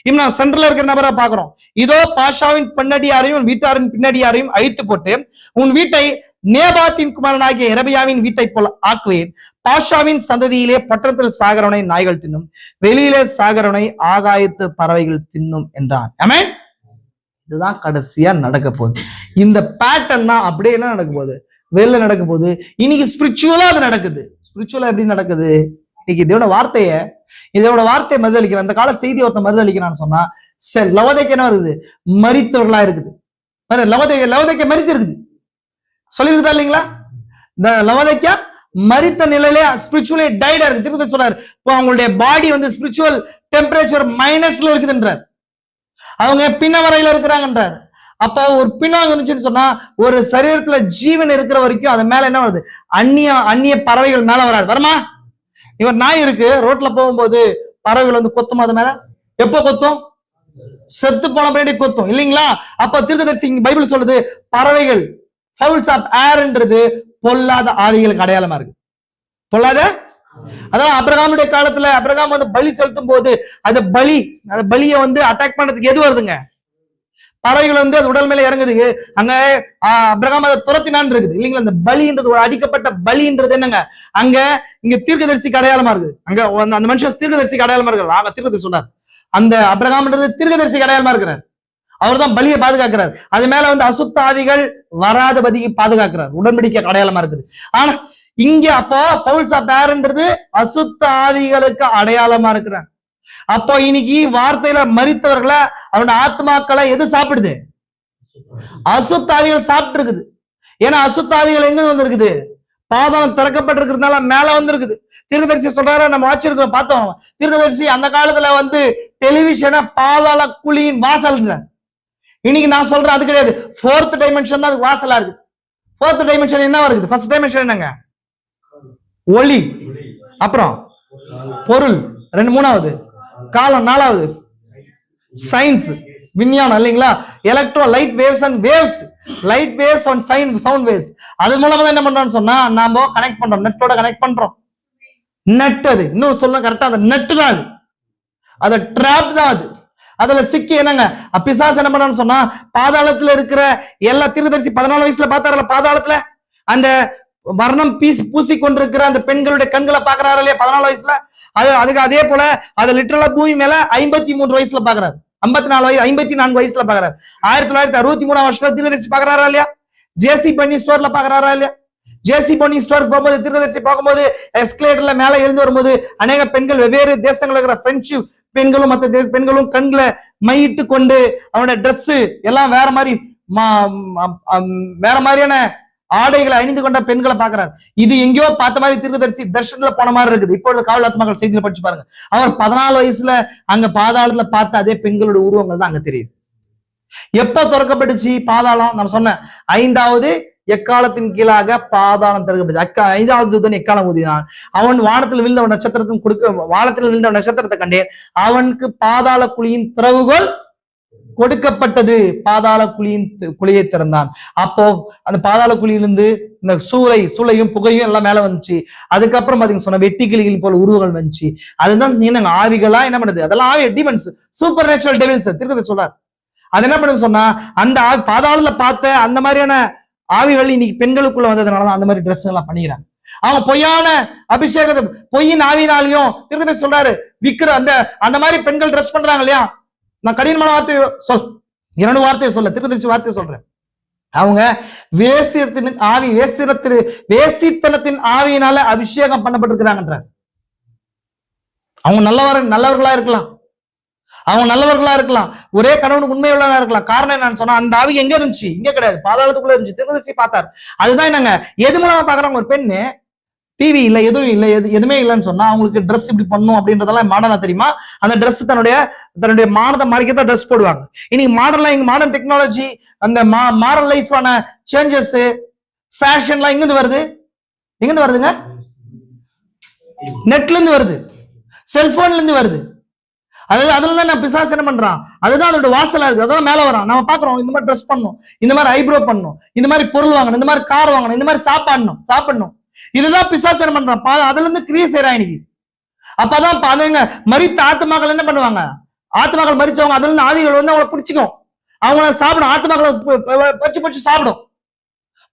இப்ப நான் சென்டர்ல இருக்கிற நபரை பாக்குறோம். இதோ பாஷாவின் பின்னடியாரையும் வீட்டாரின் பின்னடியாரையும் அழித்து போட்டு உன் வீட்டை நேபாத்தின் குமாரனாகிய எரபியாவின் வீட்டை போல ஆக்குவேன். பாஷாவின் சந்ததியிலே பட்டணத்தில் சாகரவனை நாய்கள் தின்னும், வெளியிலே சாகரவனை ஆகாயத்து பறவைகள் தின்னும் என்றான். ஆமென். இதுதான் கடைசியா நடக்க போகுது. இந்த பேட்டர்ன் தான் அப்படியே என்ன நடக்க போகுது, வெளில நடக்க போகுது. இன்னைக்கு ஸ்பிரிச்சுவலா அது நடக்குது. ஸ்பிரிச்சுவலா எப்படி நடக்குது? இன்னைக்கு இதோட வார்த்தையை மறுதளிக்கிறான். அந்த கால செய்தி ஒருத்தன் மறுதளிக்கிறான்னு சொன்னா, சரி லவதைக்கு என்ன வருது, மரித்தவர்களா இருக்குது. லவதைக்க மரித்து இருக்குது சொல்லிருக்குதா இல்லைங்களா? இந்த லவதைக்கா மரித்த நிலையிலே ஸ்பிரிச்சுவலி டைடா இருக்கு. திருப்பதி சொல்றாரு, இப்போ அவங்களுடைய பாடி ஸ்பிரிச்சுவல் டெம்பரேச்சர் மைனஸ்ல இருக்குதுன்றார். அவங்க பின்னவரையில இருக்கிறாங்கன்றார். அப்ப ஒரு பின்னாங்க இருந்துச்சுன்னு சொன்னா, ஒரு சரீரத்துல ஜீவன் இருக்கிற வரைக்கும் அது மேல என்ன வருது, அந்நிய பறவைகள் மேல வராது. வருமா? இவர் நாய் இருக்கு, ரோட்ல போகும்போது பறவைகள் கொத்தும். அது மேல எப்போ கொத்தும்? செத்து போன பின்னாடி கொத்தும் இல்லைங்களா? அப்ப தீர்க்கதரிசி பைபிள் சொல்லுது, பறவைகள் ஃபவுல்ஸ் ஆஃப் ஏர்ன்றது பொல்லாத ஆவிகளுக்கு அடையாளமா இருக்கு. பொல்லாத, அதான் அபிரகாமுடைய காலத்துல அபிரகாம் பலி செலுத்தும் போது அது பலியை அட்டாக் பண்றதுக்கு எது வருதுங்க? பறவைகள் அது உடல் மேல இறங்குது. அங்க அபிரகாம் அதை துரத்தினான் இருக்குது இல்லைங்களா? அந்த பலின்றது, ஒரு அடிக்கப்பட்ட பலின்றது என்னங்க? இங்க தீர்க்கதரிசிக்கு அடையாளமா இருக்குது. அங்க அந்த மனுஷன் தீர்க்கதரிசிக்கு அடையாளமா இருக்கிறார். தீர்க்கதரிசி சொன்னார், அந்த அபிரகாம்ன்றது தீர்க்கதரிசிக்கு அடையாளமா இருக்கிறார். அவர் தான் பலியை பாதுகாக்கிறார். அது மேல அசுத்த ஆவிகள் வராதபதிக்கு பாதுகாக்கிறார். உடன்படிக்கை அடையாளமா இருக்குது. ஆனா இங்க அப்போ ஃபவுல்ஸ் ஆஃப் ஏர்ன்றது அசுத்த ஆவிகளுக்கு அடையாளமா இருக்கிறார். அப்போ இன்னைக்கு வார்த்தையில மரித்தவர்களை, அவனோட ஆத்மாக்களை எது சாப்பிடுது? அசுத்தாவிகள் சாப்பிட்டு இருக்குது. ஏன்னா அசுத்தாவிகள் எங்க வந்திருக்குது? பாதாளம் திறக்கப்பட்டிருக்கிறதுனால மேல வந்திருக்குது. தீர்க்கதரிசி சொல்றாரு, நம்ம வச்சிருக்கிறோம் பார்த்தோம். தீர்க்கதரிசி அந்த காலத்துல டெலிவிஷனை பாதாள குழியின் வாசல். இன்னைக்கு நான் சொல்றேன் அது கிடையாது. 4th டைமென்ஷன் தான் அதுக்கு வாசலா இருக்கு. 4th டைமென்ஷன் என்ன இருக்குது? ஃபர்ஸ்ட் டைமென்ஷன் என்னங்க? ஒளி, அப்புறம் பொருள், 3வது காலம், 4வது சயின்ஸ், விஞ்ஞானம் இல்லைங்களா? Electro light waves and waves, light waves and sound waves. அது மூலமா தான் என்ன பண்றோம்னு சொன்னா, நாம கனெக்ட் பண்றோம், நெட்டோட கனெக்ட் பண்றோம். நெட் அது இன்னும் சொல்ல கரெக்டா, அந்த நெட் தான் அது ட்ராப் தான் அது. அதுல சிக்கி என்னங்க பிசாசு என்ன பண்ணான்னு சொன்னா, பாதாளத்துல இருக்கிற எல்லா தீர்க்கதரிசி 14 வயசுல பார்த்தாருல, பாதாளத்துல அந்த வர்ணம் பூசி கொண்டிருக்கிற அந்த பெண்களுடைய கண்களை பாக்குறாரு இல்லையா 14 வயசுல? அதுக்கு அதே போல அதை லிட்டரலா பூமி மேல 53 வயசுல பாக்குறாரு, 54 வயசுல பாக்குறாரு. 1963 வருஷத்துல தீர்க்கதரிசி பாக்குறாரா இல்லையா? ஜேசி பண்ணி ஸ்டோர்ல பாக்குறாரா இல்லையா? ஜேசி போனி ஸ்டோருக்கு போகும்போது, தீர்க்கதரிசி பார்க்கும்போது, எஸ்கலேட்டர்ல மேல எழுந்து வரும்போது அநேக பெண்கள், வெவ்வேறு தேசங்கள் இருக்கிற ஃப்ரெண்ட்ஷிப் பெண்களும் மற்ற பெண்களும் கண்களை மையிட்டு கொண்டு அவனோட ட்ரெஸ் எல்லாம் வேற மாதிரி வேற மாதிரியான ஆடைகளை அணிந்து கொண்ட பெண்களை பாக்குறாரு. இது எங்கேயோ பார்த்த மாதிரி தீர்க்கதரிசி தர்ஷனத்துல போன மாதிரி இருக்குது. இப்பொழுது காவல் ஆத்மாக்கள் செய்தியில படிச்சு பாருங்க. அவர் 14 வயசுல அங்க பாதாளத்துல பார்த்த அதே பெண்களோட உருவங்கள் தான் அங்க தெரியுது. எப்ப திறக்கப்பட்டுச்சு பாதாளம்? நம்ம சொன்ன 5வது எக்காலத்தின் கீழாக பாதாளம் திறக்கப்பட்டுச்சு. 5வது தூதன் எக்காலம் ஊதினான். அவன் வானத்தில் விழுந்த நட்சத்திரத்தின் வானத்தில் விழுந்த நட்சத்திரத்தை கண்டேன். அவனுக்கு பாதாள குழியின் திறவுகோல் கொடுக்கப்பட்டது. பாதாள குழியை திறந்தான். அப்போ அந்த பாதாள குழியிலிருந்து இந்த சூளையும் புகையும் எல்லாம் மேல வந்துச்சு. அதுக்கப்புறம் பாத்தீங்க சொன்ன வெட்டி கிளிகள் போல உருவங்கள் வந்துச்சு. அதுதான் நீங்க ஆவிகளா என்ன பண்ணுது? அதெல்லாம் ஆவி டிமன்ஸ், சூப்பர் நேச்சுரல் டெவில்ஸ் திருக்கதை சொல்றாரு. அது என்ன பண்ணுது சொன்னா, அந்த பாதாளத்துல பார்த்த அந்த மாதிரியான ஆவிகள் இன்னைக்கு பெண்களுக்குள்ள வந்ததுனாலதான் அந்த மாதிரி ட்ரெஸ் எல்லாம் பண்ணிக்கிறாங்க. அவங்க பொய்யான அபிஷேகத்தை பொய்யின் ஆவினாலையும் திருக்கதை சொல்றாரு விக்கிற அந்த மாதிரி பெண்கள் ட்ரெஸ் பண்றாங்க இல்லையா? நான் கடினமான வார்த்தையை 2 வார்த்தையை சொல்ல, திருக்கதரிசி வார்த்தையை சொல்றேன். அவங்க வேசித்தனத்தின் ஆவியினால அபிஷேகம் பண்ணப்பட்டிருக்கிறாங்கன்றார். அவங்க நல்லவர்களா இருக்கலாம், அவங்க நல்லவர்களா இருக்கலாம், ஒரே கணவனுக்கு உண்மையுள்ளவர்களா இருக்கலாம். காரணம் என்னன்னு சொன்னா, அந்த ஆவி எங்க இருந்துச்சு? இங்க கிடையாது, பாதாளத்துக்குள்ள இருந்துச்சு. திருக்கதரிசி பார்த்தார். அதுதான் என்னங்க, எது மூலமா பாக்குறாங்க? ஒரு பெண்ணு டிவி இல்ல, எதுவும் இல்ல, எதுவுமே இல்லைன்னு சொன்னா அவங்களுக்கு ட்ரெஸ் இப்படி பண்ணும் அப்படின்றதெல்லாம் மாடர்னா தெரியுமா? அந்த ட்ரெஸ் தன்னுடைய மாடத்தை மறைக்கத்தான் ட்ரெஸ் போடுவாங்க. இன்னைக்கு மாடர்ன் டெக்னாலஜி, அந்த மாடர்ன் லைஃபான சேஞ்சஸ், ஃபேஷன்லாம் எங்கிருந்து வருது? எங்கிருந்து வருதுங்க? நெட்ல இருந்து வருது, செல்போன்ல இருந்து வருது. அதுலதான் நான் பிசாசு என்ன பண்றான், அதுதான் அதோட வாசலா இருக்கு. அதான் மேல வரான். நம்ம பாக்குறோம், இந்த மாதிரி ட்ரெஸ் பண்ணணும், இந்த மாதிரி ஐப்ரோ பண்ணணும், இந்த மாதிரி பொருள் வாங்கணும், இந்த மாதிரி கார் வாங்கணும், இந்த மாதிரி சாப்பிடணும். இதுதான் பிசாசு என்ன பண்றான், அதுல இருந்து கிரியை செய்யறான் இன்னைக்கு. அப்பதான் பாருங்க, மரித்த ஆத்மாக்கள் என்ன பண்ணுவாங்க? ஆத்மாக்கள் மரிச்சவங்க அதுல இருந்து ஆவிகள் வந்து அவங்களை பிடிச்சிக்கும், அவங்கள சாப்பிடும், ஆத்மாக்களை பச்சு சாப்பிடும்.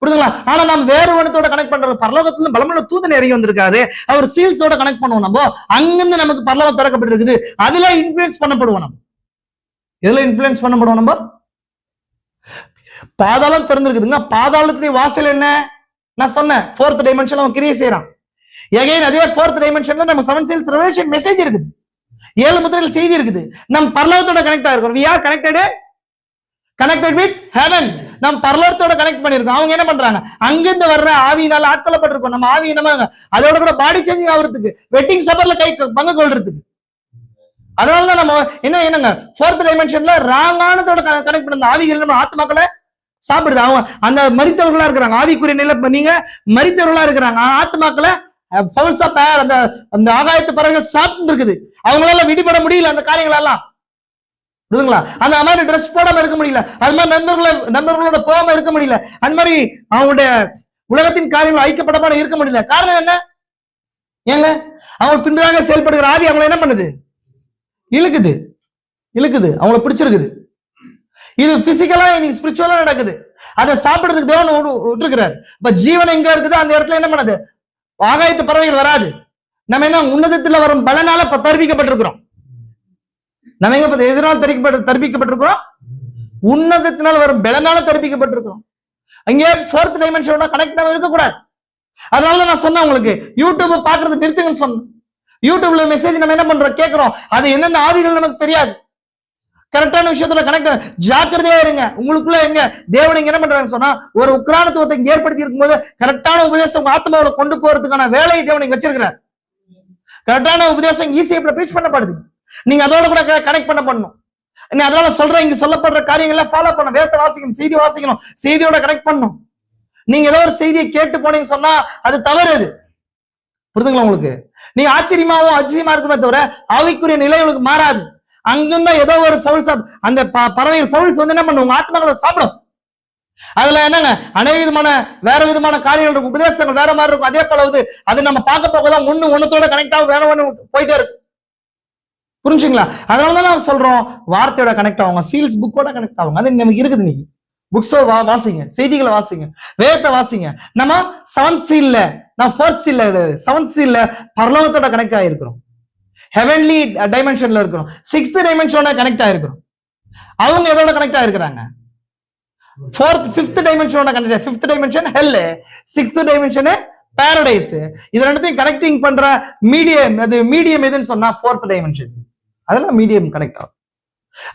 புரியுதுங்களா? ஆனா நம்ம வேறு ஒன்றத்தோட கனெக்ட் பண்றோம். பரலோகத்துல பலமான தூதன் இறங்கி வந்திருக்காரு, அவர் சீல்ஸோட கனெக்ட் பண்ணுவோம். நம்ம அங்கிருந்து நமக்கு பரலோகம் திறக்கப்பட்டிருக்குது. அதுல இன்ஃபுளுன்ஸ் பண்ணப்படுவோம். நம்ம எதுல இன்ஃபுளுன்ஸ் பண்ணப்படுவோம்? நம்ம பாதாளம் திறந்திருக்குதுங்க. பாதாளத்துடைய வாசல் என்ன? நான் சொன்னேன், 4th டைமென்ஷன் அவன் கிரியை செய்யறான். எகைன் அதே 4th டைமென்ஷன்ல நம்ம 7 seals revelation மெசேஜ் இருக்குது, 7 முத்திரைகள் செய்தி இருக்குது. நம்ம பரலோகத்தோட connect ஆயிருக்கோம். we are connected with heaven. நம்ம பரலோகத்தோட கனெக்ட் பண்ணிருக்கோம். அவங்க என்ன பண்றாங்க? அங்கிருந்து வர்ற ஆவியினால ஆட்கொள்ளப்பட்டிருக்கோம். நம்ம ஆவி என்ன அதோட கூட பாடி சேஞ்சிங் ஆகுறதுக்கு, வெட்டிங் சபர்ல பங்கு கொள்றதுக்கு. அதனாலதான் நம்ம என்னங்க 4th டைமென்ஷன்ல ராங்கானதோட கனெக்ட் பண்ண ஆவிகள் நம்ம ஆத்மாக்களை சாப்பிடுது. அவங்க அந்த மரித்தவர்களா இருக்கிறாங்க, ஆவிக்குரிய நிலை நீங்க மரித்தவர்களா இருக்கிறாங்க. ஆத்மாக்களை அந்த ஆகாயத்து பறவைகள் சாப்பிட்டு இருக்குது. அவங்களால விடுபட முடியல அந்த காரியங்கள் எல்லாம். புரியுதுங்களா? அந்த மாதிரி ட்ரெஸ் போடாம இருக்க முடியல, அது மாதிரி நண்பர்களோட போகாம இருக்க முடியல, அந்த மாதிரி அவங்களுடைய உலகத்தின் காரியங்கள் ஐக்கப்படாம இருக்க முடியல. காரணம் என்ன? ஏங்க அவங்க பின்பாக செயல்படுகிற ஆவி அவங்களை என்ன பண்ணுது? இழுக்குது, அவங்களை பிடிச்சிருக்குது. இது பிசிக்கலா இன்னைக்கு ஸ்பிரிச்சுவலா நடக்குது. அதை சாப்பிடுறதுக்கு தேவன் விட்டுருக்கிறார். இப்ப ஜீவன் எங்க இருக்குது அந்த இடத்துல என்ன பண்ணுது? ஆகாயத்து பறவைகள் வராது. நம்ம என்ன உன்னதத்துல வரும் பலனால தரிப்பிக்கப்பட்டிருக்கிறோம். நம்ம எங்க எதனால தரிப்பிக்கப்பட்டிருக்கிறோம்? உன்னதத்தினால வரும் பலனால தரிப்பிக்கப்பட்டிருக்கிறோம். அங்கே 4th டைமென்ஷனோட கனெக்ட் இருக்கக்கூடாது. அதனால நான் சொன்னேன் உங்களுக்கு, யூடியூப் பாக்குறது நிறுத்துங்கன்னு சொன்னேன். யூடியூப்ல மெசேஜ் நம்ம என்ன பண்றோம், கேட்கிறோம், அது என்னென்ன ஆவிகள் நமக்கு தெரியாது. கரெக்டான விஷயத்துல கனெக்ட் ஜாக்கிரதையா இருங்க. உங்களுக்குள்ள எங்க தேவன் என்ன பண்றாங்க சொன்னா, ஒரு உக்ரானத்துவத்தை ஏற்படுத்தி இருக்கும் போது கரெக்டான உபதேசம் உங்க ஆத்மாவில கொண்டு போறதுக்கான வேலையை தேவன் வச்சிருக்கிறார். கரெக்டான உபதேசம் ஈஸியா பிரீச் பண்ணப்படுது. நீங்க அதோட கூட கனெக்ட் பண்ணணும். அதனால சொல்றேன், இங்க சொல்லப்படுற காரியங்களை ஃபாலோ பண்ண, வேதத்தை வாசிக்கணும், செய்தி வாசிக்கணும், செய்தியோட கனெக்ட் பண்ணணும். நீங்க ஏதோ ஒரு செய்தியை கேட்டு போனீங்க சொன்னா அது தவறு. அது புரிதுங்களா உங்களுக்கு? நீங்க ஆச்சரியமாவும் அதிசயமா இருக்குமே தவிர ஆவிக்குரிய நிலை உங்களுக்கு மாறாது. அங்கிருந்தா ஏதோ ஒரு ஃபவுல்ஸ், அந்த பறவைகள் ஃபவுல்ஸ் வந்து என்ன பண்ணுவோம், ஆத்மாக்களை சாப்பிடும். அதுல என்னங்க அநேக விதமான வேற விதமான காரியங்கள் இருக்கும், உபதேசங்கள் வேற மாதிரி இருக்கும். அதே போல அது நம்ம பார்க்க போகதான் ஒன்னத்தோட கனெக்ட் ஆகும், வேற ஒண்ணு போயிட்டே இருக்கு. புரிஞ்சுங்களா? அதனாலதான் நம்ம சொல்றோம், வார்த்தையோட கனெக்ட் ஆகுங்க, சீல்ஸ் புக்கோட கனெக்ட் ஆகுங்க. அது நமக்கு இருக்குது. இன்னைக்கு புக்ஸோ வாசிங்க, செய்திகளை வாசிங்க, வேதத்தை வாசிங்க. நம்ம 7th சீல்ல, நான் 4th சீல்ல, 7th சீல்ல பரலோகத்தோட கனெக்ட் ஆகிருக்கிறோம், ஹெவன்லி டைமென்ஷன்ல இருக்கிறோம், 6th டைமென்ஷனோட கனெக்ட் ஆகிருக்கிறோம். அவங்க எதோட கனெக்ட் ஆகிருக்கிறாங்க? ஃபிஃப்த் டைமென்ஷனோட connect. Fifth dimension hell, sixth dimension paradise. இது ரெண்டுத்தையும் கனெக்டிங் பண்ற மீடியம், அது மீடியம் எதுன்னு சொன்னா ஃபோர்த் டைமென்ஷன். அதெல்லாம் மீடியம் கனெக்ட் ஆகும்.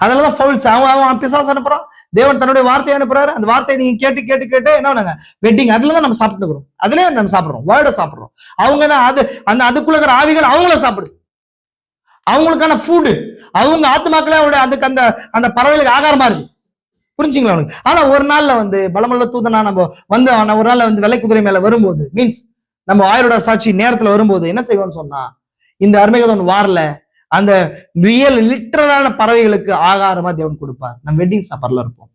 அதனாலதான் ஃபவுல்ஸ். அவன் பிசாசு அனுப்புறான், தேவன் தன்னுடைய வார்த்தையை அனுப்புறாரு. அந்த வார்த்தையை நீங்க கேட்டு கேட்டு கேட்டு என்ன பண்ணாங்க, வெட்டிங் அதுலதான் நம்ம சாப்பிட்டுக்கிறோம், அதுலயே நம்ம சாப்பிடுறோம், வேர்டை சாப்பிடுறோம். அவங்க அது அந்த அதுக்குள்ள இருக்கிற ஆவிகள் அவங்கள சாப்பிடுது, அவங்களுக்கான ஃபுட்டு, அவங்க ஆத்மாக்களே அவருடைய அதுக்கு அந்த அந்த பறவைகளுக்கு ஆகாரமா இருக்கு. புரிஞ்சுங்களா அவனுக்கு? ஆனா ஒரு நாள்ல பலமுள்ள தூதனா நம்ம ஒரு நாள்ல வெள்ளை குதிரை மேல வரும்போது, மீன்ஸ் நம்ம ஆயரோட சாட்சி நேரத்துல வரும்போது என்ன செய்வோம்னு சொன்னா, இந்த அர்மேகதோன் வார்ல அந்த ரியல் லிட்டரலான பறவைகளுக்கு ஆகாரமா தேவன் கொடுப்பார். நம்ம வெட்டிங் சாப்பாடுல இருப்போம்.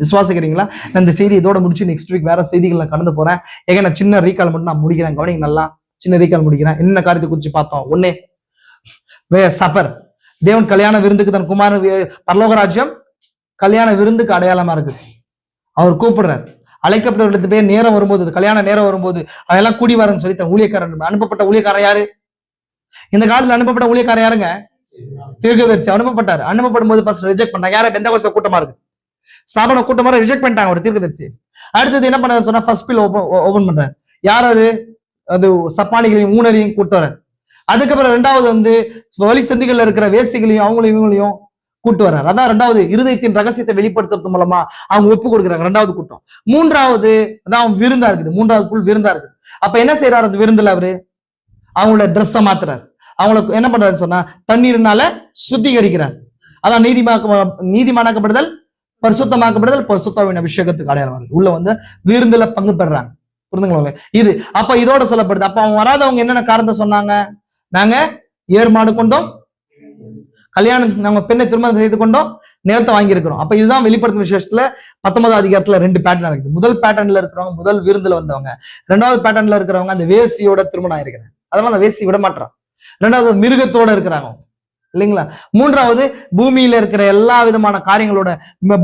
விசுவாசிக்கிறீங்களா? நான் இந்த செய்தி இதோட முடிச்சு நெக்ஸ்ட் வீக் வேற செய்திகள் நான் கடந்து போறேன். ஏங்க நான் சின்ன ரீகால் மட்டும் நான் முடிக்கிறேன், கவனிங்க நல்லா. சின்ன ரீகால் முடிக்கிறேன். என்ன காரியத்தை குறிச்சு பார்த்தோம்? ஒன்னே சப்பர், தேவன் கல்யாண விருந்துக்கு தன் குமாரன், பரலோக ராஜ்யம் கல்யாண விருந்துக்கு அடையாளமா இருக்கு. அவர் கூப்பிடுறார், அழைக்கப்பட்ட பேர் நேரம் வரும்போது, கல்யாண நேரம் வரும்போது அதெல்லாம் கூடி வரன்னு சொல்லி தன் ஊழியக்காரன், அனுப்பப்பட்ட ஊழியக்காரன் யாரு? இந்த காலத்துல அனுப்பப்பட்ட ஊழியக்காரன் யாருங்க? தீர்க்கதரிசி. அனுப்பப்பட்டார். அனுப்பப்படும் போது ஃபர்ஸ்ட் ரிஜெக்ட் பண்ணாங்க. யார? பெந்தகோஸ்தே கூட்டமா இருக்கு, ஸ்தாபன கூட்டமா ரிஜெக்ட் பண்ணிட்டாங்க ஒரு தீர்க்கதரிசி. அடுத்தது என்ன பண்ணாரு சொன்னா, ஃபர்ஸ்ட் பில் ஓபன் பண்றாரு. யார் அது? அது சப்பானிகளையும் ஊனரையும் கூட்டு வர்றாரு. அதுக்கப்புறம் ரெண்டாவது வழி சந்திகள்ல இருக்கிற வேசிகளையும் அவங்களையும் இவங்களையும் கூட்டு வர்றாரு. அதான் ரெண்டாவது, இருதயத்தின் ரகசியத்தை வெளிப்படுத்துறது மூலமா அவங்க ஒப்பு கொடுக்குறாங்க. ரெண்டாவது கூட்டம். மூன்றாவது அதான் விருந்தா இருக்குது. மூன்றாவது புல் விருந்தா இருக்குது. அப்ப என்ன செய்யறாரு அந்த விருந்துல? அவரு அவங்களோட ட்ரெஸ்ஸை மாத்துறாரு. அவங்களுக்கு என்ன பண்றாருன்னு சொன்னா, தண்ணீர்னால சுத்திகரிக்கிறார். அதான் நீதிமானாக்கப்படுதல், பரிசுத்தமாக்கப்படுதல், பரிசுத்தாவின் அபிஷேகத்துக்கு அடையாளம். உள்ள விருந்துல பங்கு பெறாங்க. புரிந்துங்களா? இது அப்ப இதோட சொல்லப்படுது. அப்ப அவங்க வராதவங்க என்னென்ன காரணத்தை சொன்னாங்க? நாங்க ஏற்பாடு கொண்டோம், கல்யாணம், நாங்க பெண்ணை திருமணம் செய்து கொண்டோம், நிலத்தை வாங்கி இருக்கிறோம். அப்ப இதுதான் வெளிப்படுத்தும் விசேஷத்துல 19வது அதிகாரத்துல 2 பேட்டர்ன் இருக்குது. முதல் பேட்டர்ன்ல இருக்கிறவங்க முதல் விருந்துல வந்தவங்க, ரெண்டாவது பேட்டர்ன்ல இருக்கிறவங்க அந்த வேசியோட திருமணம் ஆயிருக்கிறாங்க, அதனால அந்த வேசி விட மாட்டான். ரெண்டாவது மிருகத்தோட இருக்கிறாங்க இல்லைங்களா? மூன்றாவது பூமியில இருக்கிற எல்லா விதமான காரியங்களோட,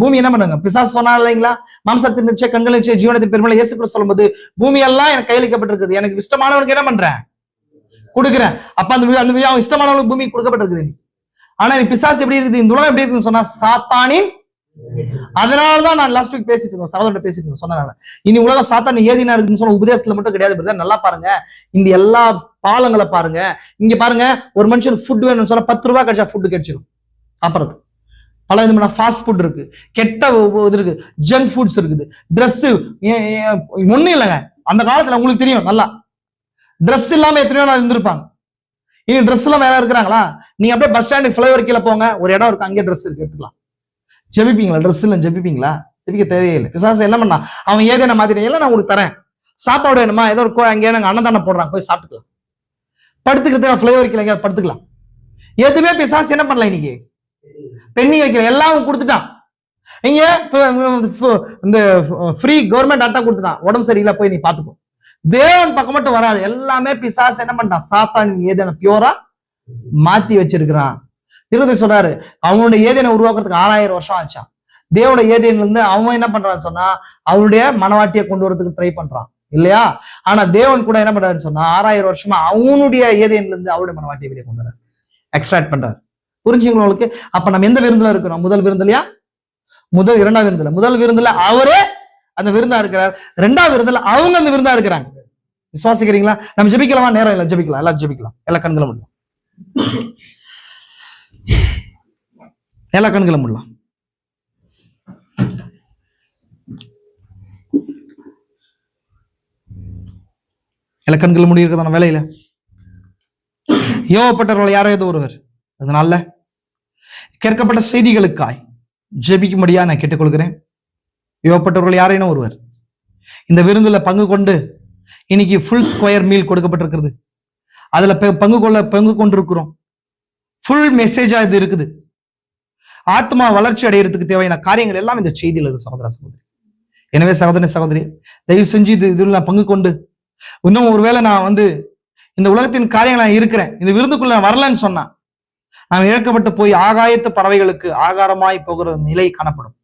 பூமி என்ன பண்ணுங்க, பிசாசு சொன்னா இல்லைங்களா, மாம்சத்தின் நிச்சய கண்கள் நிச்சய ஜீவனத்தின் பெருமையில இயேசு கிறிஸ்து சொல்லும்போது, பூமி எல்லாம் எனக்கு கையளிக்கப்பட்டிருக்குது, எனக்கு இஷ்டமானவனுக்கு என்ன பண்றேன், கொடுக்குறேன். அப்ப அந்த அவன் இஷ்டமானவனுக்கு பூமி கொடுக்கப்பட்டிருக்குது. ஆனா நீ பிசாசு எப்படி இருக்குது, இந்த உலகம் எப்படி இருக்குன்னு சொன்னா சாத்தானின். அதனாலதான் நான் லாஸ்ட் வீக் பேசிட்டு இருந்தோம், சகோதரன் பேசிட்டு இருந்தோம், சொன்னாங்க இனி உலகம் சாத்தான் ஏதினா இருக்குன்னு சொன்ன உபதேசத்துல மட்டும் கிடையாது. நல்லா பாருங்க, இந்த எல்லா பாலங்களை பாருங்க. இங்க பாருங்க, ஒரு மனுஷனுக்கு ஃபுட் வேணும்னு சொன்னா 10 ரூபாய் கிடைச்சா ஃபுட் கிடைச்சிடும் சாப்பிட்றது. பல விதமான ஃபாஸ்ட் ஃபுட் இருக்கு, கெட்ட இது இருக்கு, ஜங்க் ஃபுட்ஸ் இருக்குது, ட்ரெஸ் ஒண்ணும் இல்லைங்க. அந்த காலத்துல உங்களுக்கு தெரியும் நல்லா, ட்ரெஸ் இல்லாம எத்தனையோ நாள் இருந்திருப்பாங்க. இனி ட்ரெஸ் எல்லாம் வேற இருக்கிறாங்களா? நீங்க அப்படியே பஸ் ஸ்டாண்டு ஃபிளைவர் கீழே போங்க, ஒரு இடம் இருக்கு, அங்கே ட்ரெஸ் இருக்கு, எடுத்துக்கலாம். ஜெபிப்பீங்களா? ட்ரெஸ் இல்லை ஜெபிப்பீங்களா? ஜெபிக்க தேவையில்லை. பிசாசு என்ன பண்ணா, அவன் ஏதேன மாதிரி எல்லாம் நான் உங்களுக்கு தரேன், சாப்பாடு வேணுமா, ஏதோ ஒரு அங்கே நாங்க அன்னதானம் போடுறாங்க, போய் சாப்பிட்டுக்கலாம். படுத்துக்கிறதுக்கு ஃபிளைவர் கீழே எங்கேயாவது படுத்துக்கலாம். எதுவுமே பிசாசு என்ன பண்ணல, இன்னைக்கு பெண்ணி வைக்கல, எல்லாம் கொடுத்துட்டான். இங்க இந்த ஃப்ரீ கவர்மெண்ட் அட்டா கொடுத்துட்டான், உடம்பு சரியில்லை போய் நீ பாத்துக்கோ. தேவன் பக்கம் மட்டும் வராது, எல்லாமே பிசாசு என்ன பண்ணிட்டான், சாத்தான் ஏதேன பியூரா மாத்தி வச்சிருக்கிறான். திருவதி சொல்றாரு, அவனுடைய ஏதேனை உருவாக்குறதுக்கு 6000 வருஷம் ஆச்சான். தேவனோட ஏதேன்ல இருந்து அவன் என்ன பண்றான்னு சொன்னா, அவனுடைய மனவாட்டியை கொண்டு வரதுக்கு ட்ரை பண்றான் இல்லையா? ஆனா தேவன் கூட என்ன பண்றாருன்னு சொன்னா, 6000 வருஷமா அவனுடைய ஏதேன்ல இருந்து அவருடைய மனவாட்டியை வெளியே கொண்டு வர்றாரு, எக்ஸ்ட்ராக்ட் பண்றாரு. புரிஞ்சுங்களா உங்களுக்கு? அப்ப நம்ம எந்த விருந்துல இருக்கிறோம்? முதல் விருந்துலையா? இரண்டாவது விருந்துல. முதல் விருந்துல அவரே அந்த விருந்தா இருக்கிறார், ரெண்டாவது விருந்துல அவங்க அந்த விருந்தா இருக்கிறாங்க. விசுவாசிக்கிறீங்களா? நம்ம ஜெபிக்கலாமா? நேரம் இல்லை, ஜெபிக்கலாம், எல்லாம் ஜெபிக்கலாம், எல்லா கண்களும் முடியும், எல்லா கண்களும் முடியலாம். எல்லா கண்களும் முடி இருக்கிறதான வேலையில யோகப்பட்டவர்கள் யாரோ ஏதோ ஒருவர், அதனால கேட்கப்பட்ட செய்திகளுக்காய் ஜெபிக்கும்படியா நான் கேட்டுக்கொள்கிறேன். யோகப்பட்டவர்கள் யாரேனும் ஒருவர் இந்த விருந்துல பங்கு கொண்டு, இன்னைக்கு ஃபுல் ஸ்கொயர் மீல் கொடுக்கப்பட்டிருக்கிறது, அதுல பங்கு கொண்டிருக்கிறோம். ஃபுல் மெசேஜா இது இருக்குது. ஆத்மா வளர்ச்சி அடைகிறதுக்கு தேவையான காரியங்கள் எல்லாம் இந்த செய்தியில் இருக்கு சகோதர சகோதரி. எனவே சகோதரி சகோதரி, தயவு செஞ்சு இதில் நான் பங்கு கொண்டு, இன்னும் ஒருவேளை நான் இந்த உலகத்தின் காரியங்கள் நான் இருக்கிறேன், இந்த விருந்துக்குள்ள நான் வரலன்னு சொன்னா, நான் இழக்கப்பட்டு போய் ஆகாயத்து பறவைகளுக்கு ஆகாரமாய் போகிற நிலை காணப்படும்.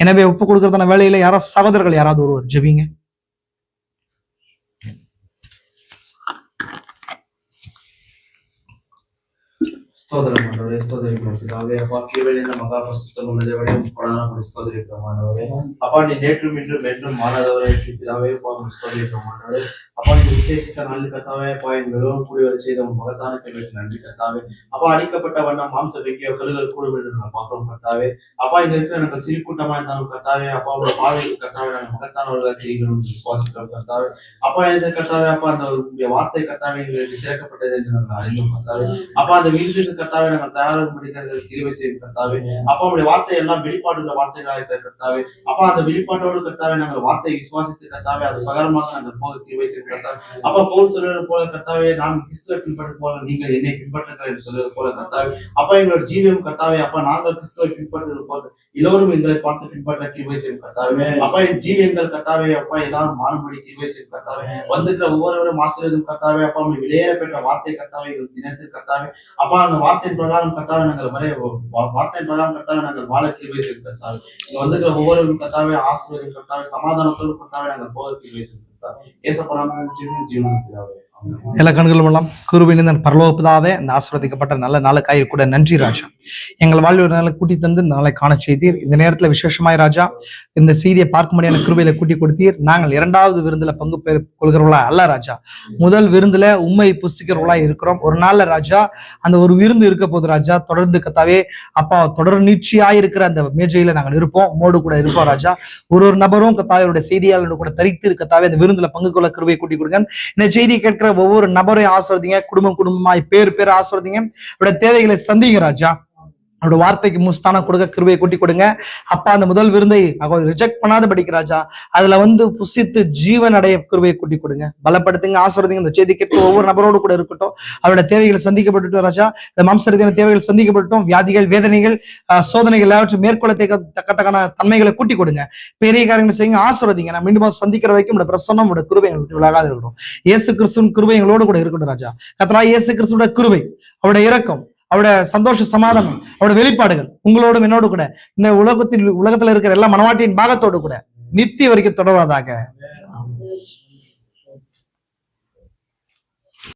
எனவே ஒப்பு கொடுக்கறதான வேலையில யாரோ சகோதரர்கள் யாராவது ஒருவர் ஜெபிங்க. స్తోత్రం ఆండవరే, స్తోత్రం పితావే. அப்பா கீழ்வேளையில மகா பரிசுத்தம் உள்ள தேவனே, கொடான ஸ்தோத்திரிக்கிறோம் ஆண்டவரே. அப்பா நீ நேற்றும் இன்றும் என்றும் மாறாதவரே பிதாவே, ஸ்தோத்திரிக்கிறோம் ஆண்டவரே. அப்பா இந்த விசேஷித்த நாளில் கர்த்தாவே, அப்பா எங்களோடு கூடி வர செய்த உங்கள் மகத்தான கிருபைக்கு நன்றி கர்த்தாவே. அப்பா அடிக்கப்பட்ட வண்ணம் மாம்ச வெக்கிய கருகள் கூடும் என்று நாங்கள் பார்க்கிறோம் கர்த்தாவே. அப்பா இங்க இருக்கிற நாங்கள் சிறு கூட்டமா இருந்தாலும் கர்த்தாவே, அப்பா உங்களுடைய பார்வையில் கர்த்தாவே நாங்கள் மகத்தானவர்களாக செய்கிறோம் விசுவாசிக்கிறோம் கர்த்தாவே. அப்பா இந்த கர்த்தாவே, அப்பா அந்த வார்த்தை கர்த்தாவே எங்களுக்கு திறக்கப்பட்டது என்று நாங்கள் அறிவோம் கர்த்தாவே. அப்பா அந்த வீட்டுக்கு கர்த்தாவே நாங்கள் தயாராக கிருபை செய்யும் கர்த்தாவே. அப்பா உங்களுடைய வார்த்தை எல்லாம் வெளிப்பாடுள்ள வார்த்தைகளாக இருக்கிற கர்த்தாவே. அப்பா அந்த வெளிப்பாட்டோடு கர்த்தாவே நாங்கள் வார்த்தையை விசுவாசித்து கர்த்தாவே அது பகரமாக நாங்கள் போக கிருபை செய்யும் கர்த்தாவே. அப்பா பவுல் சொல்வது போல கர்த்தாவே, நான் கிறிஸ்துவை பின்பற்றும் போல நீங்கள் என்னை பின்பற்றுங்கள் என்று சொல்வது போல கர்த்தாவே. அப்பா எங்களோட ஜீவியம் கர்த்தாவே, அப்பா நாங்கள் கிறிஸ்துவை பின்பற்றுவது போல எல்லோரும் எங்களை பார்த்து பின்பற்ற கிருபை செய்யும் கர்த்தாவே. அப்பா என் ஜீவியங்கள் கர்த்தாவே, அப்பா எல்லாரும் மாறுபடி கிருபை செய்யும் கர்த்தாவே. வந்துக்கிற ஒவ்வொருவரும் ஆசீர்வாதம் கர்த்தாவே. அப்பா வெளியேற பெற்ற வார்த்தை கர்த்தாவே தினத்தில் கர்த்தாவே. அப்பா அந்த வார்த்தையின் பிரகாரம் கர்த்தாவே நாங்கள் வார்த்தையின் பிரகாரம் கர்த்தாவே நாங்கள் வாழ கிருபை செய்யும் கர்த்தாவே. இங்க வந்துக்கிற ஒவ்வொருவரும் கர்த்தாவே ஆசீர்வாதம் கர்த்தாவே, சமாதானத்தோடு கர்த்தாவே நாங்கள் போக கிருபை செய்யும் கர்த்தாவே. ஏசப்படாம ஜீவன் பிதாவே. எல்லா கண்களும் எல்லாம் குருவின் பரலோக பிதாவே, அந்த ஆசீர்வதிக்கப்பட்ட நல்ல நாளுக்காய் கூட நன்றி ராஜா. எங்கள் வாழ்வு நாளை கூட்டி தந்து நாளை காண செய்தீர். இந்த நேரத்துல விசேஷமாய் ராஜா இந்த செய்தியை பார்க்க முடியாத கிருபையில கூட்டி கொடுத்தீர். நாங்கள் இரண்டாவது விருந்துல பங்கு கொள்கிறவர்களா அல்ல ராஜா, முதல் விருந்துல உண்மை புசிக்கிறவர்களா இருக்கிறோம். ஒரு நாள்ல ராஜா அந்த ஒரு விருந்து இருக்க போது ராஜா, தொடர்ந்து கத்தாவே அப்பா தொடர் நீட்சியாய் இருக்கிற அந்த மேஜையில நாங்கள் இருப்போம், மோடு கூட இருப்போம் ராஜா. ஒரு நபரும் கத்தாவையுடைய செய்தியாளர் கூட தரித்து கத்தாவே அந்த விருந்துல பங்கு கொள்ள கிருபை கூட்டி கொடுங்க. இந்த செய்தியை கேட்கிற ஒவ்வொரு நபரையும் ஆசீர்வதிங்க, குடும்பமாய் பேர் ஆசீர்வதிங்க. அவருடைய தேவைகளை சந்திங்க ராஜா. அவருடைய வார்த்தைக்கு முஸ்தான கொடுக்க கிருபையை கூட்டி கொடுங்க அப்பா. அந்த முதல் விருந்தை ரிஜெக்ட் பண்ணாத படிக்க ராஜா, அதுல புசித்து ஜீவன் அடைய கிருபையை கூட்டி கொடுங்க, பலப்படுத்துங்க, ஆசீர்வதிங்க. இந்த செய்தி கேட்க ஒவ்வொரு நபரோடு கூட இருக்கட்டும். அவருடைய தேவைகள் சந்திக்கப்பட்டுட்டோம் ராஜா. இந்த மாம்சரீதியான தேவைகள் சந்திக்கப்பட்டோம். வியாதிகள், வேதனைகள், சோதனைகள் எல்லாவற்றும் மேற்கொள்ளத்தக்கன தன்மைகளை கூட்டி கொடுங்க. பெரிய காரியங்களை செய்யுங்க, ஆசீர்வதிங்க. நான் மீண்டும் சந்திக்கிற வரைக்கும் உடைய பிரசன்னம், உடைய கிருபை எங்களுக்கு விலகாது இருக்கட்டும். இயேசு கிறிஸ்துவின் கிருபை எங்களோடு கூட இருக்கட்டும் ராஜா. கர்த்தராகிய இயேசு கிறிஸ்துவோட கிருபை, அவருடைய இரக்கம், அவருடைய சந்தோஷ சமாதானம், அவருடைய வெளிப்பாடுகள் உங்களோடும் என்னோடு கூட இந்த உலகத்துல இருக்கிற எல்லா மனவாட்டியின் பாகத்தோடு கூட நித்திய வரைக்கும் தொடர்வதாக.